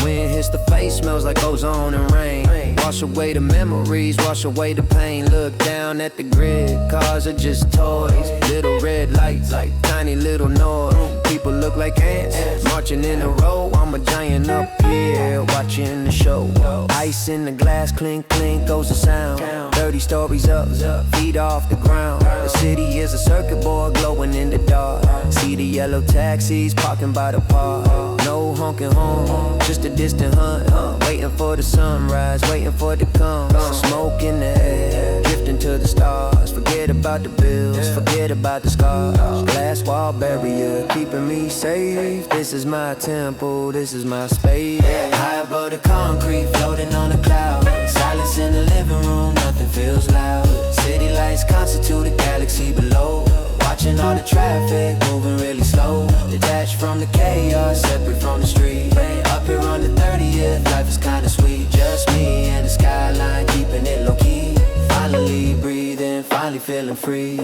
Wind hits the face, smells like ozone and rain. Wash away the memories, wash away the pain. Look down at the grid, cars are just toys. Little red lights, like tiny little noise. People look like ants, marching in a row. I'm a giant up here, watching the show. Ice in the glass, clink, clink goes the sound. 30 stories up, feet off the ground. The city is a circuit board, glowing in the dark. See the yellow taxis parking by the park. No honking home, just a distant hunt. Waiting for the sunrise, waiting for it to come. Smoke in the air, drifting to the stars. Forget about the bills, forget about the scars. Glass wall barrier, keeping me safe. This is my temple, this is my space. High above the concrete, floating on a cloud. Silence in the living room, nothing feels loud. City lights constitute a galaxy below. Watching Watching all the traffic moving really slow. Detached from the chaos, separate from the street. Up here on the 30th, life is kinda sweet. Just me and the skyline, keeping it low key. Finally breathing, finally feeling free.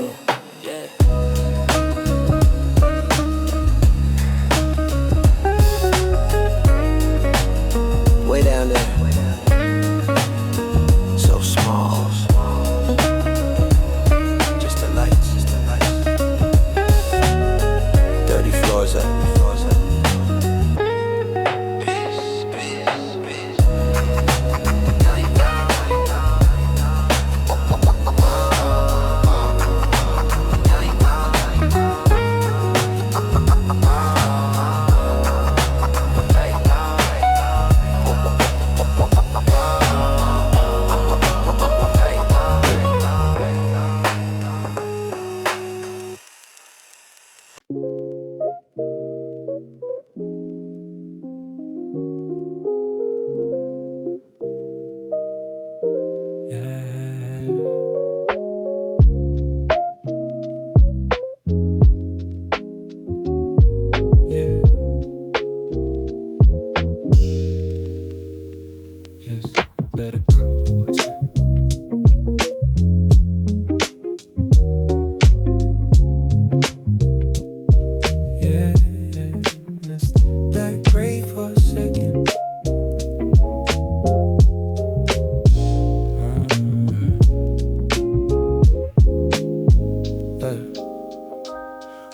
Yeah. Way down there, so small. Just the lights, 30 floors up.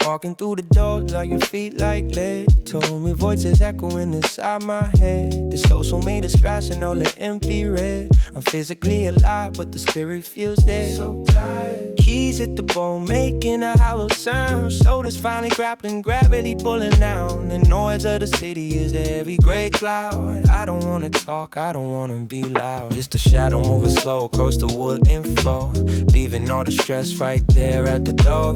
Walking through the doors like your feet like lead. Told me voices echoing inside my head. The social media scratching all the empty red. I'm physically alive, but the spirit feels dead. So tired. Keys hit the bone, making a hollow sound. Shoulders finally grappling, gravity pulling down. The noise of the city is a heavy gray cloud. I don't wanna talk, I don't wanna be loud. Just a shadow moving slow, close to wood and flow. Leaving all the stress right there at the door.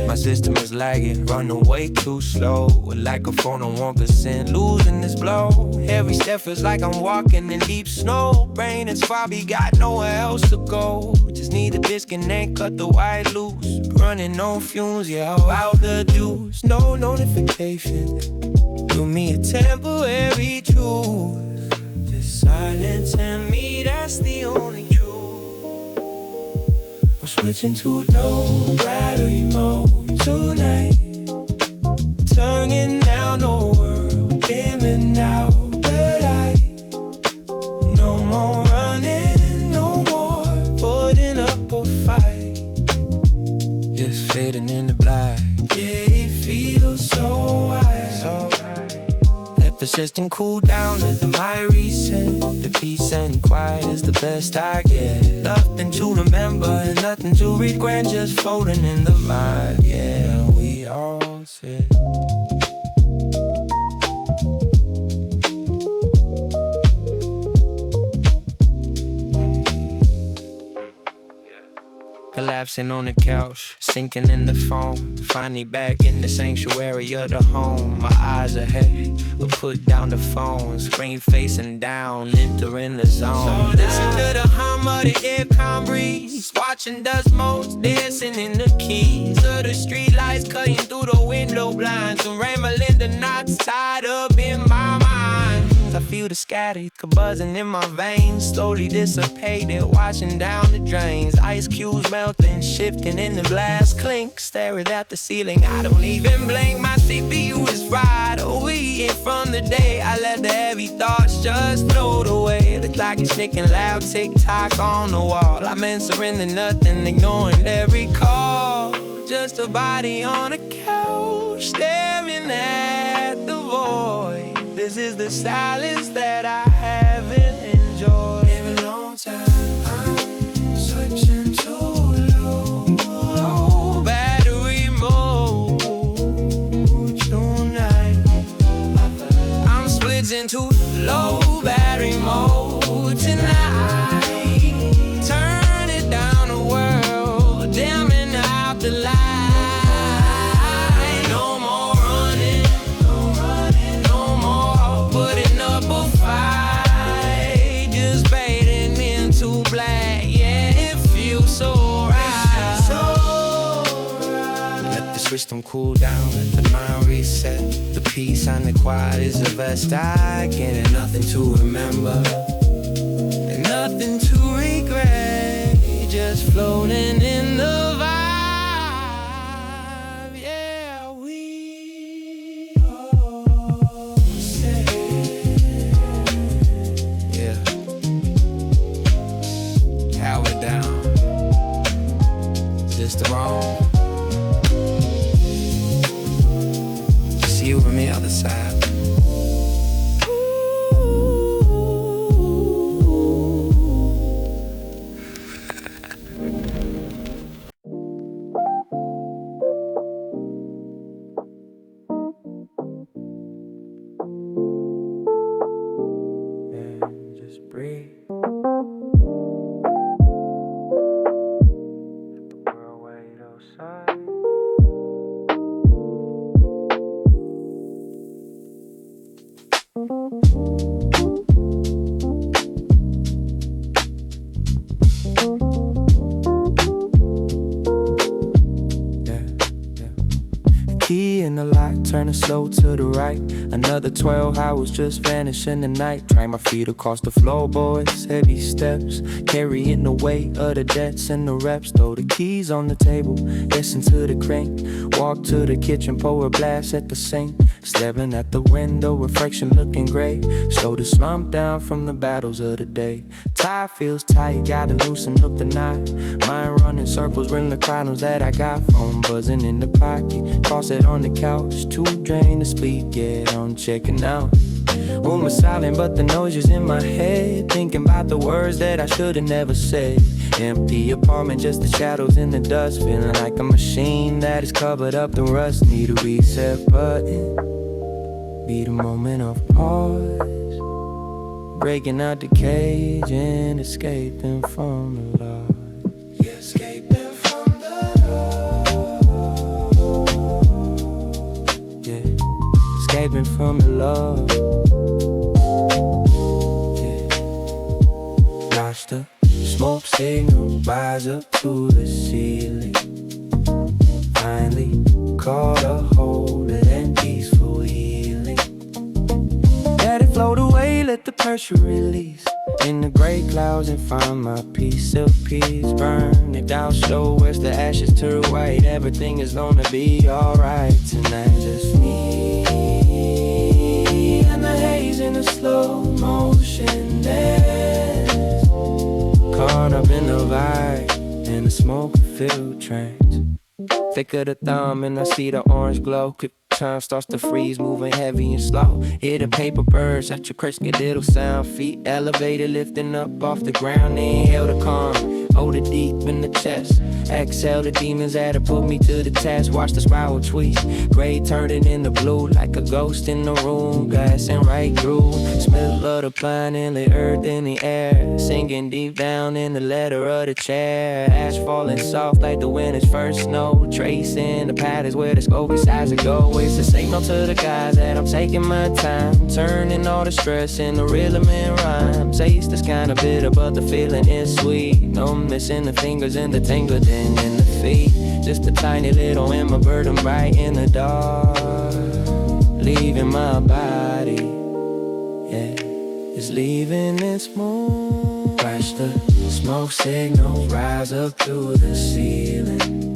My system is lagging, running way too slow. Like a phone on 1%, losing this blow. Every step feels like I'm walking in deep snow. Brain is foggy, got nowhere else to go. Just need to disconnect, cut the wire loose. Running on fumes, yeah, out the juice. No notification, do me a temporary truce. Just silence and me, that's the only truth. I'm switching to low battery mode tonight. Turning down the world, dimming out the light. No more running, no more putting up a fight. Just fading in the black. Yeah, it feels so right. So right. Let the system cool down, let the mind reset. The peace and quiet is the best I get. Nothing to remember and nothing to regret. Just floating in the mind, yeah, we all sit. Collapsing on the couch, sinking in the foam. Finally back in the sanctuary of the home. My eyes are heavy, but put down the phone. Screen facing down, entering the zone. Listen to the hum of the aircon breeze. Watching dust motes dancing in the keys of the street lights, cutting through the window blinds. And rambling the knots tied up in my mind. I feel the static buzzing in my veins, slowly dissipated, washing down the drains. Ice cubes melting, shifting in the glass clink. Staring at the ceiling, I don't even blink. My CPU is fried, overheating from the day. I let the heavy thoughts just float away. The clock is ticking loud, tick-tock on the wall. I'm answering to nothing, ignoring every call. Just a body on a couch, staring at the void. This is the silence that I haven't enjoyed in a long time. I'm switching to low battery mode tonight. I'm switching to low battery mode tonight. Turn it down the world, dimming out the light. system cool down, let the mind reset. The peace and the quiet is the best I get, and nothing to remember, and nothing to regret. Just floating in the vibe. Yeah, we all say, yeah, how it down. Just the wrong. See you on the other side. And just breathe. Key in the lock, turning slow to the right. Another 12 hours just vanish in the night. Drag my feet across the floorboards, heavy steps, carrying the weight of the debts and the reps. Throw the keys on the table, listen to the crank. Walk to the kitchen, pour a glass at the sink. Staring at the window, reflection looking great. Slow to slump down from the battles of the day. Tie feels tight, gotta loosen up the knot. Mind running circles, ring the problems that I got. Phone buzzing in the pocket, toss it on the couch. Too drained to speak, yeah, I'm checking out. Room is silent, but the noise is in my head. Thinking about the words that I should've never said. Empty apartment, just the shadows in the dust. Feeling like a machine that is covered up in rust. Need a reset button, be the moment of pause. Breaking out the cage and escaping from the law. Yeah, escaping from the law. Yeah, escaping from the law. Yeah, watch the smoke signal rise up to the ceiling. Finally caught a hold of that peaceful healing. Let it float away, let the pressure release. In the gray clouds and find my piece of peace. Burn it down slow as the ashes turn white. Everything is gonna be alright tonight. Just me and the haze in the slow motion dance. Caught up in the vibe, in the smoke-filled trance. Thick of the thumb and I see the orange glow. Time starts to freeze, moving heavy and slow. Hear the paper birds at your crisp little sound. Feet elevated, lifting up off the ground. Inhale the calm, hold it deep in the chest. Exhale the demons that have put me to the test. Watch the spiral tweak, gray turning into blue. Like a ghost in the room, glassing right through. Smell of the pine and the earth in the air. Sinking deep down in the leather of the chair. Ash falling soft like the winter's first snow. Tracing the patterns where the scope decides to go. It's a signal to the guys that I'm taking my time. Turning all the stress into rhythm and rhyme. Taste is kinda bitter but the feeling is sweet. No missing the fingers and the tingling in the feet. Just a tiny little ember burden bright in the dark. Leaving my body, yeah, it's leaving this moon. Watch the smoke signal rise up to the ceiling.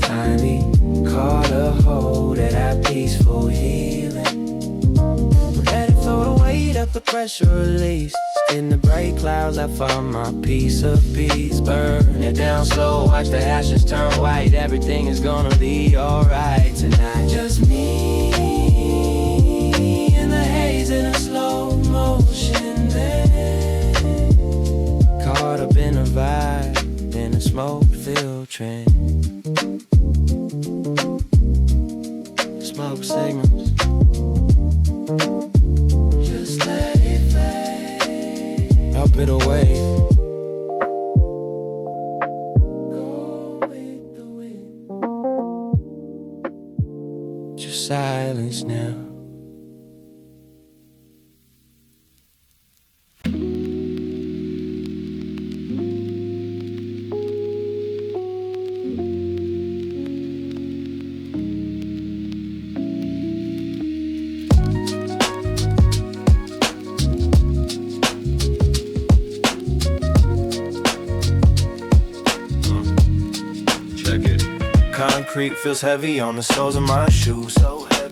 Finally caught a hold of that peaceful healing. Let it float away, let the pressure release. In the bright clouds I found my piece of peace. Burn it down slow, watch the ashes turn white. Everything is gonna be alright tonight. Just me and the haze in a slow motion dance. Caught up in a vibe, in a smoke-filled trance. Smoke signals, just let it fade. Up it away. Go with the wind. Just side concrete feels heavy on the soles of my shoes.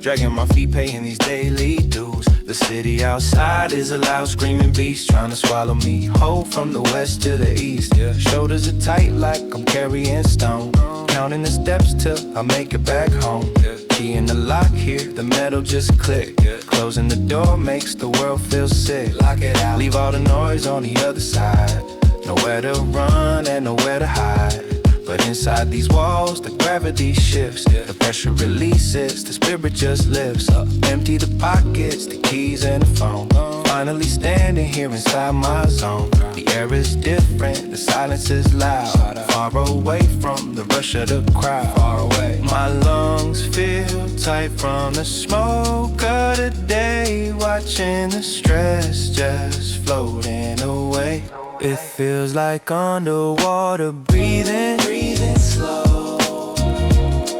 Dragging my feet, paying these daily dues. The city outside is a loud screaming beast, trying to swallow me whole from the west to the east. Shoulders are tight like I'm carrying stone, counting the steps till I make it back home. Key in the lock here, the metal just click. Closing the door makes the world feel sick. Lock it out, leave all the noise on the other side. Nowhere to run and nowhere to hide. But inside these walls, the gravity shifts. The pressure releases, the spirit just lifts up. Empty the pockets, the keys and the phone. Finally standing here inside my zone. The air is different, the silence is loud. Far away from the rush of the crowd. Far away. My lungs feel tight from the smoke of the day. Watching the stress just floating away. It feels like underwater breathing, breathing slow.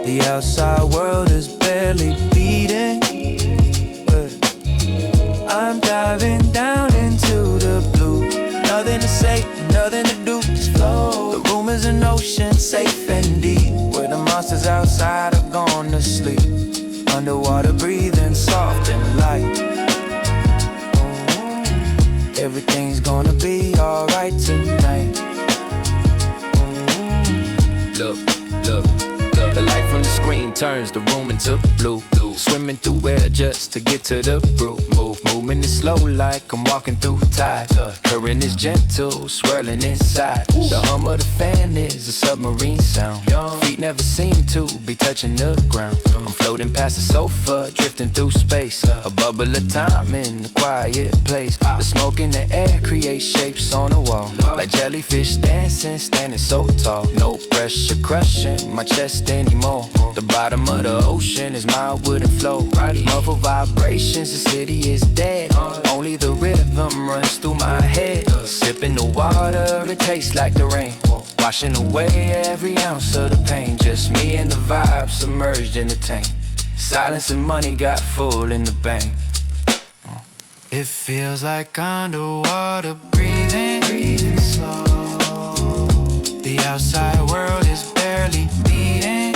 The outside world is barely beating, but I'm diving down into the blue. Nothing to say, nothing to do, just flow. The room is an ocean, safe and deep, where the monsters outside are gone to sleep. Underwater breathing, soft and light. Everything's gonna be alright tonight. Look, look, look. The light from the screen turns the room into blue. Swimming through air just to get to the brew. Movement is slow like I'm walking through tide. Current is gentle, swirling inside. The hum of the fan is a submarine sound. Feet never seem to be touching the ground. I'm floating past the sofa, drifting through space. A bubble of time in a quiet place. The smoke in the air creates shapes on the wall, like jellyfish dancing, standing so tall. No pressure crushing my chest anymore. The bottom of the ocean is mild wooden flow. Muffled vibrations, the city is dead. Only the rhythm runs through my head. Sipping the water, it tastes like the rain, washing away every ounce of the pain. Just me and the vibe submerged in the tank. Silence and money got full in the bank. It feels like underwater breathing, breathing slow. The outside world is barely beating.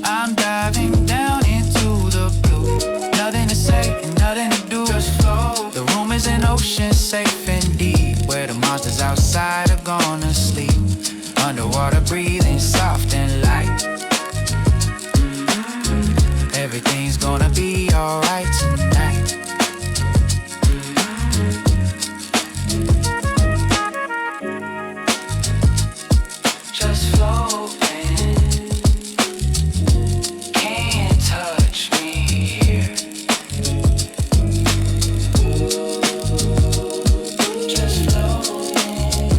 I'm diving down into the blue. Nothing to say, nothing to do, just flow. The room is an ocean, safe and deep, where the monsters outside are gonna sleep. Underwater breathing, soft and light. Everything's gonna be alright tonight. Just floating, can't touch me here. Just floating,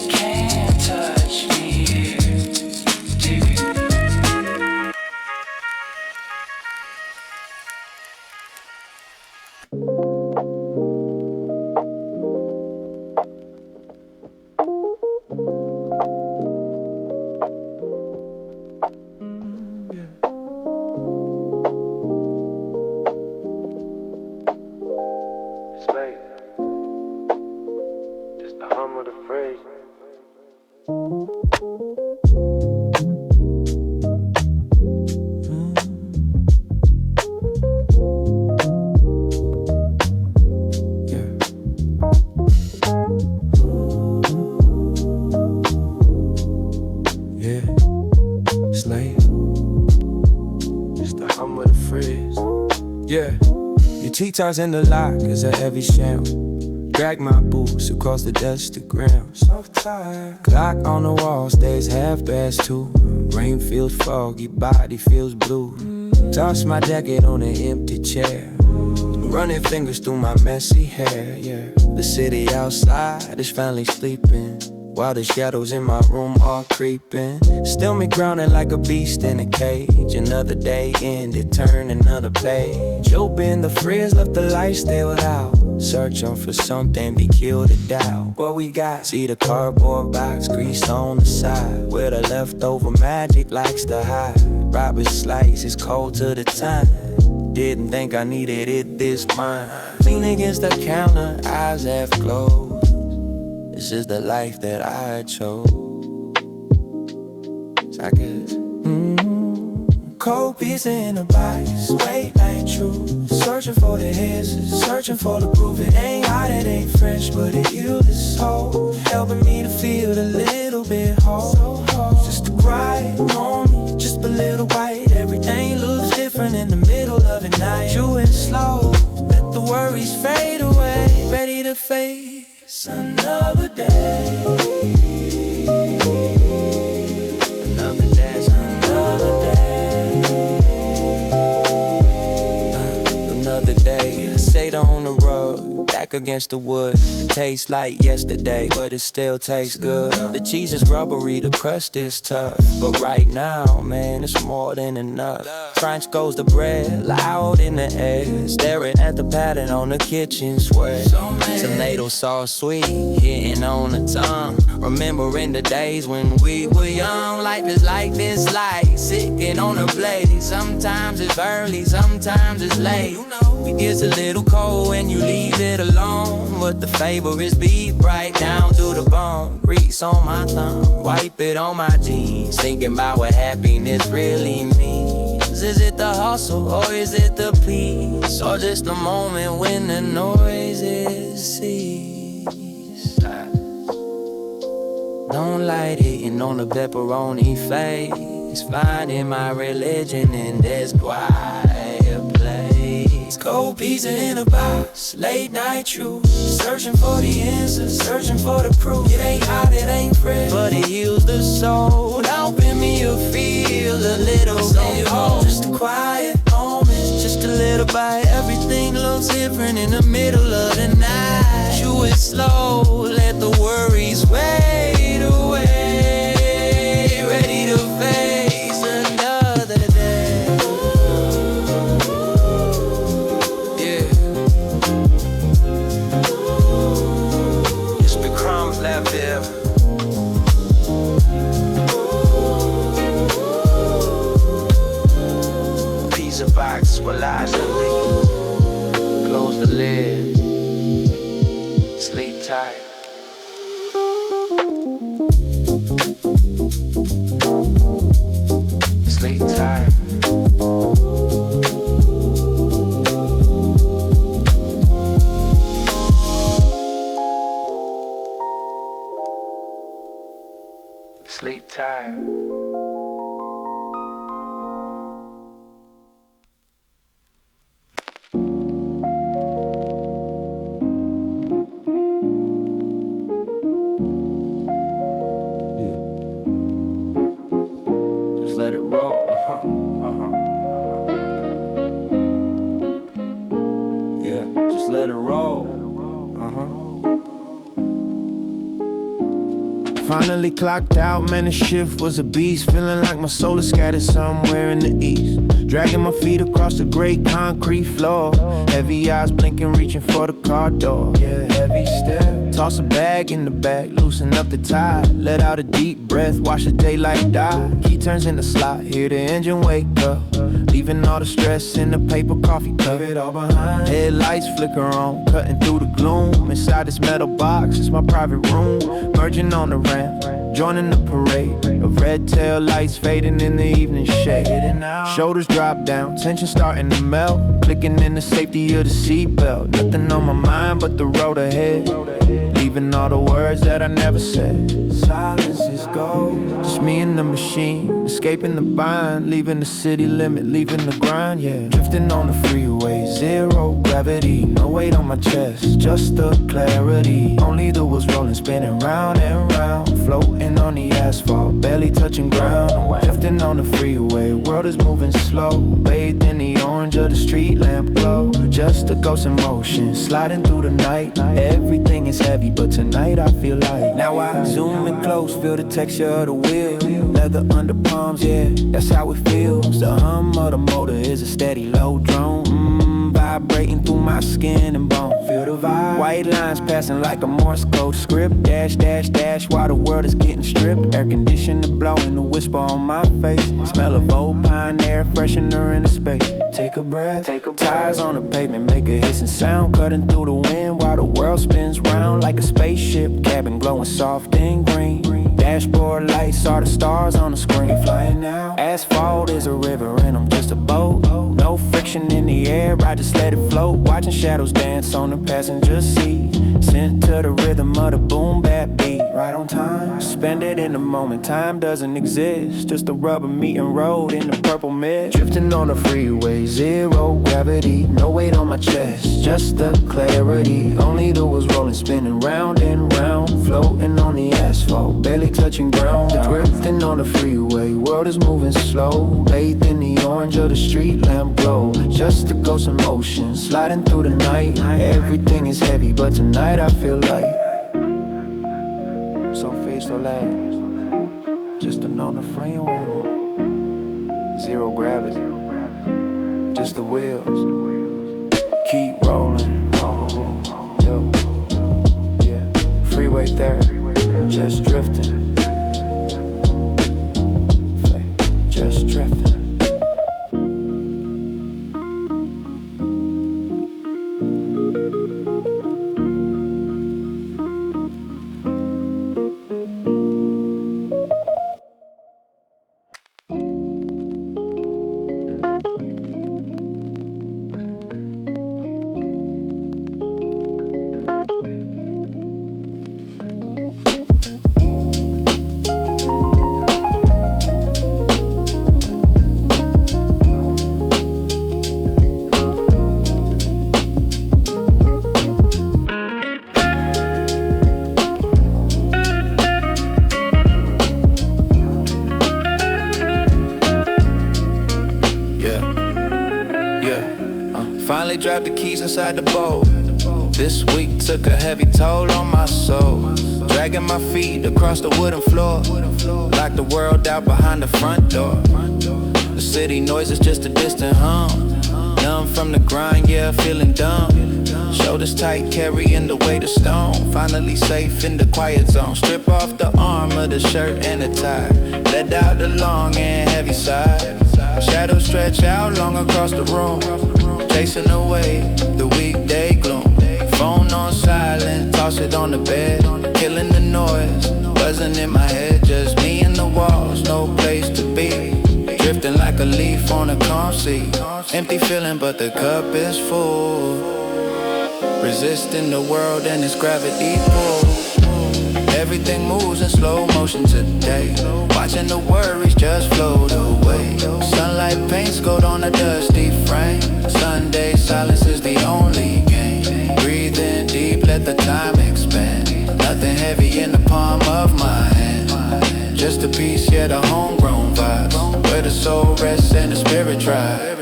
can't touch me here. It's late. Just the hum of the phrase. T-tars in the lock is a heavy sound. Drag my boots across the dusty ground. So tired. Clock on the wall stays half past 2. Rain feels foggy, body feels blue. Toss my jacket on an empty chair. Running fingers through my messy hair, yeah. The city outside is finally sleeping, while the shadows in my room are creeping. Still me grounded like a beast in a cage. Another day ended, turn another page. Open the fridge, left the light still out. Searching for something, be killed to doubt. What we got? See the cardboard box, grease on the side, where the leftover magic likes to hide. Robert slice is cold to the time. Didn't think I needed it this much. Lean against the counter, eyes half closed. This is the life that I chose. I guess. Cold pizza in a box, weight ain't true. Searching for the answers, searching for the proof. It ain't hot, it ain't fresh, but it healed this hole. Helping me to feel a little bit whole. Just a quiet moment, just a little white. Everything looks different in the middle of the night. Chewing slow, let the worries fade away. Ready to face another day. Another day, another day. Another day, stayed on the road, back against the wood. It tastes like yesterday, but it still tastes good. The cheese is rubbery, the crust is tough, but right now, man, it's more than enough. Crunch goes the bread, loud in the air, staring at the pattern on the kitchen square. Tomato sauce sweet, hitting on the tongue. Remembering the days when we were young. Life is like this light, sitting on a blade. Sometimes it's early, sometimes it's late. It gets a little cold when you leave it alone, but the flavor is beef right down to the bone. Grease on my thumb, wipe it on my jeans, thinking about what happiness really means. Is it the hustle or is it the peace, or just the moment when the noises cease? Don't like hitting on the pepperoni face, finding my religion in this quiet place. Cold pizza in a box, late night truth. Searching for the answers, searching for the proof. It ain't hot, it ain't fresh, but it heals the soul, helping me to feel a little bit whole. Just a quiet moment, just a little bite. Everything looks different in the middle of the night. Chew it slow, let the worries fade away. Ready to face another day. Yeah. Just be crumbs left here. Pizza box where lies and leaves. Close the lid. Sleep tight. Sleep tight. Sleep tight. Let it roll. Yeah, just let it roll. Finally clocked out, man, the shift was a beast. Feeling like my soul is scattered somewhere in the east. Dragging my feet across the gray concrete floor. Heavy eyes blinking, reaching for the car door. Yeah, heavy step. Toss a bag in the back, loosen up the tie. Let out a deep breath, watch the daylight die. Key turns in the slot, hear the engine wake up. Leaving all the stress in the paper coffee cup. Leave it all behind. Headlights flicker on, cutting through the gloom. Inside this metal box, it's my private room. Merging on the ramp, joining the parade of red tail lights fading in the evening shade. Shoulders drop down, tension starting to melt. Clicking in the safety of the seatbelt. Nothing on my mind but the road ahead. Leaving all the words that I never said. Silence is gold. Just me and the machine, escaping the bind. Leaving the city limit, leaving the grind, yeah. Drifting on the freeway, zero gravity. No weight on my chest, just the clarity. Only the wheels rolling, spinning round and round. Floating on the asphalt, barely touching ground. Drifting on the freeway, world is moving slow. Bathed in the orange of the street lamp glow. Just a ghost in motion, sliding through the night. Everything is heavy, but tonight I feel light. Now I zoom in close, feel the texture of the wheel. Leather under palms, yeah, that's how it feels. The hum of the motor is a steady low drone. Vibrating through my skin and bone. Feel the vibe. White lines passing like a Morse code script. Dash, dash, dash, while the world is getting stripped. Air conditioner blowing, a whisper on my face. Smell of old pine air, freshener in the space. Take a breath, tires on the pavement, make a hissing sound. Cutting through the wind while the world spins round like a spaceship. Cabin glowing soft and green. green. Dashboard lights are the stars on the screen. Flying now. Asphalt is a river and I'm just a boat. No friction in the air, I just let it float. Watching shadows dance on the passenger seat. Sent to the rhythm of the boom bap beat. Right on time, spend it in the moment. Time doesn't exist, just a rubber meeting road in the purple mist. Drifting on the freeway, zero gravity. No weight on my chest, just the clarity. Only the wheels rolling, spinning round and round. Floating on the asphalt, barely touching ground. Drifting on the freeway, world is moving slow. Bathed in the orange of the street lamp glow. Just a ghost in motion, sliding through the night. Everything is heavy, but tonight I feel light. So face so loud, just a on the freeway. Zero gravity, just the wheels. Keep rolling, yo, yeah. Freeway there, just drifting, just drifting. Finally dropped the keys inside the boat. This week took a heavy toll on my soul. Dragging my feet across the wooden floor. Locked the world out behind the front door. The city noise is just a distant hum. Numb from the grind, yeah, feeling dumb. Shoulders tight, carrying the weight of stone. Finally safe in the quiet zone. Strip off the arm of the shirt and the tie. Let out the long and heavy sigh. Shadows stretch out long across the room. Chasing away the weekday gloom. Phone on silent, toss it on the bed. Killing the noise, buzzing in my head. Just me and the walls, no place to be. Drifting like a leaf on a calm sea. Empty feeling but the cup is full. Resisting the world and its gravity pull. Everything moves in slow motion today. Watching the worries just float away. Sunlight paints gold on a dusty frame. Sunday silence is the only game. Breathe in deep, let the time expand. Nothing heavy in the palm of my hand. Just a piece, yet a homegrown vibe. Where the soul rests and the spirit tries.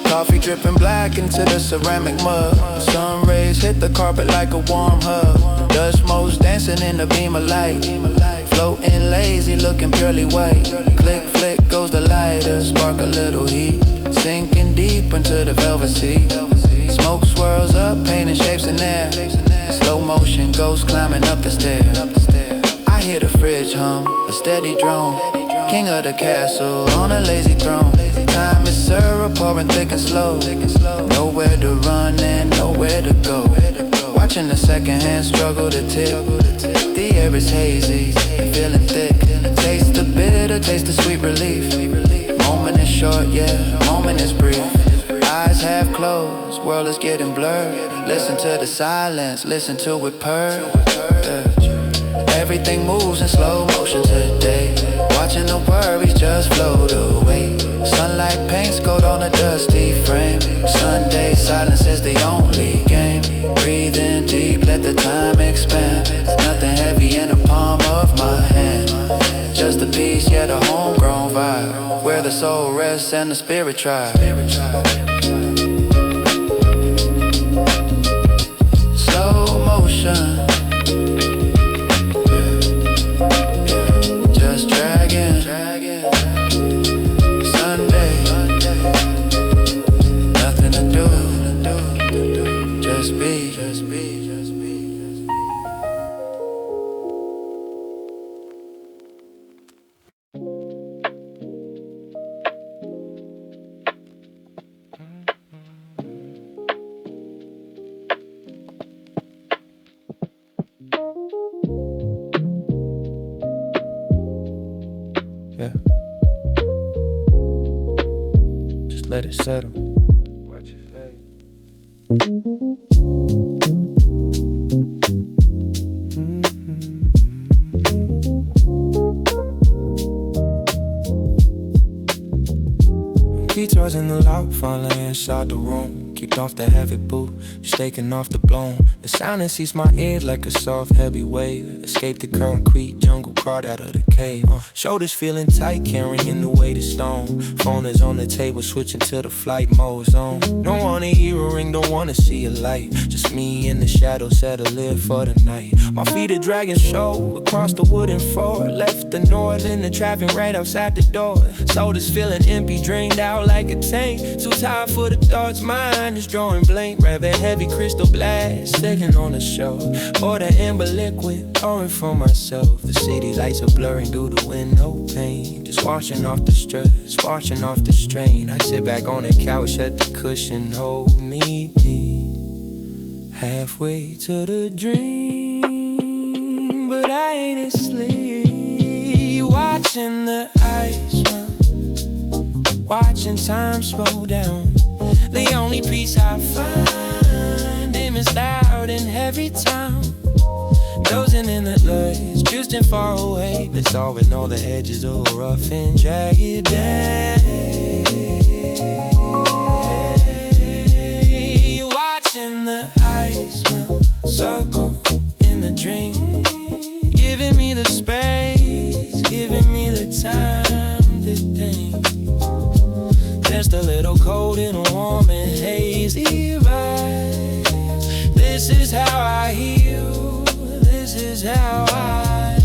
Coffee dripping black into the ceramic mug. Sun rays hit the carpet like a warm hug. Dust motes dancing in the beam of light. Floating lazy, looking purely white. Click, flick goes the lighter, spark a little heat. Sinking deep into the velvet sea. Smoke swirls up, painting shapes in air. Slow motion, ghosts climbing up the stairs. I hear the fridge hum, a steady drone. King of the castle, on a lazy throne. Time is syrup, pouring thick and slow. Nowhere to run and nowhere to go. Watching the second hand struggle to tip. The air is hazy and feeling thick. Taste the bitter, taste the sweet relief. Moment is short, yeah, moment is brief. Eyes half closed, world is getting blurred. Listen to the silence, listen to it purr. Everything moves in slow motion today. Watching the worries just float away. Sunlight paints gold on a dusty frame. Sunday silence is the only game. Breathe in deep, let the time expand. Nothing heavy in the palm of my hand. Just a piece, yet a homegrown vibe. Where the soul rests and the spirit tries. Slow motion. Yeah. Just let it settle. Watch it fade. Guitars in the loud, falling inside the room. Kicked off the heavy boot, staking off the blown. The silence sees my ears like a soft, heavy wave. Escape the concrete jungle, crawled out of the cave. Shoulders feeling tight, carrying the weight of stone. Phone is on the table, switching to the flight mode's on. Don't wanna hear a ring, don't wanna see a light. Just me in the shadows, set to live for the night. My feet are dragging show across the wooden floor. Left the north in the traffic right outside the door. Shoulders feeling empty, drained out like a tank. Too tired for the thoughts, mind is drawing blank. Rather heavy crystal blast, second on the show. Or the amber liquid, pouring for myself. The city lights are blurring through the window pane. Just washing off the stress, washing off the strain. I sit back on the couch, let the cushion hold me. Halfway to the dream, but I ain't asleep. Watching the ice run, watching time slow down. The only peace I find in this loud and heavy town. Dozing in the lights, drifting far away. Dissolving all the edges of a rough and jagged day. Watching the ice melt, circle in the dream. Giving me the space, giving me the time to think. Just a little cold and warm and hazy vibes. This is how I heal, this is how I.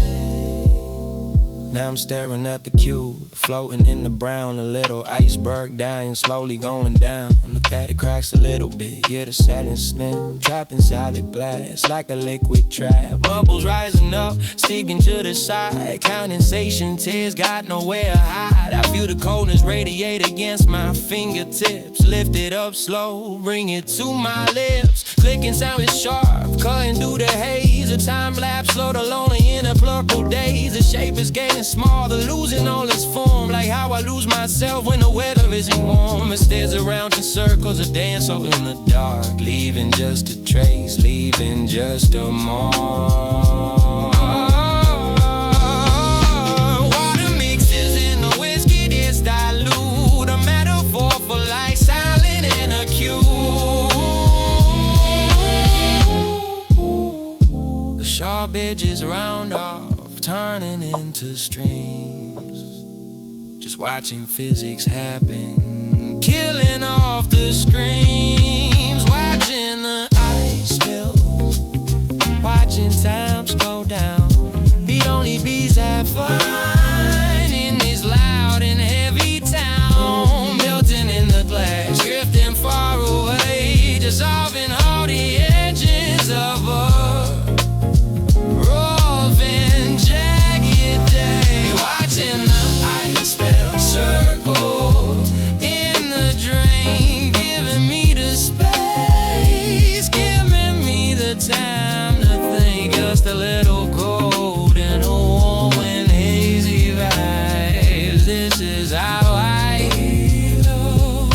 Now I'm staring at the cube, floating in the brown. A little iceberg dying, slowly going down. Look at it, cracks a little bit, yeah, the satin slim. Dropping solid glass like a liquid trap. Bubbles rising up, sticking to the side. Condensation tears, got nowhere to hide. I feel the coldness radiate against my fingertips. Lift it up slow, bring it to my lips. Clicking sound is sharp, cutting through the haze. A time lapse, slow the lonely in a plural days. The shape is getting smaller, losing all its form. Like how I lose myself when the weather isn't warm. It stares around in circles, a dance all in the dark. Leaving just a trace, leaving just a mark. Water mixes in the whiskey, this dilute. A metaphor for life, silent and acute. The sharp edges round off, turning into streams. Just watching physics happen, killing off the screams. Watching the ice spill, watching time slow down. The only peace I find in this loud and heavy town. Melting in the glass, drifting far away. Dissolving all the edges of a rough and jagged day. Watching the ice spill, circle in the drain. Giving me the space, giving me the time to think. Just a little cold and a warm and hazy vibes. This is how I feel.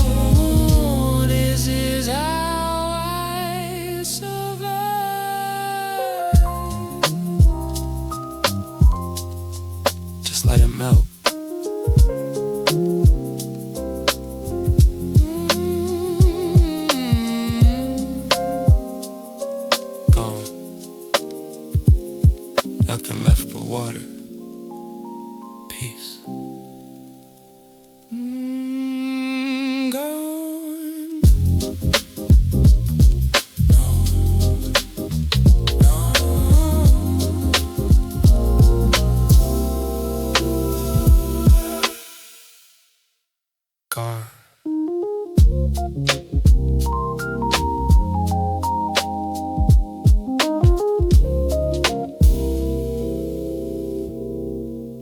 This is how I survive. Just let it melt. Gone. Nothing left but water. Peace. Gone. Gone.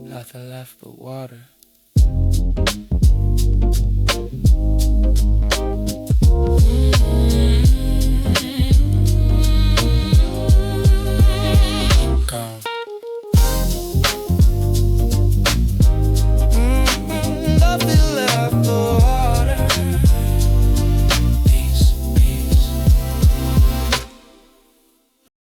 Nothing left but water.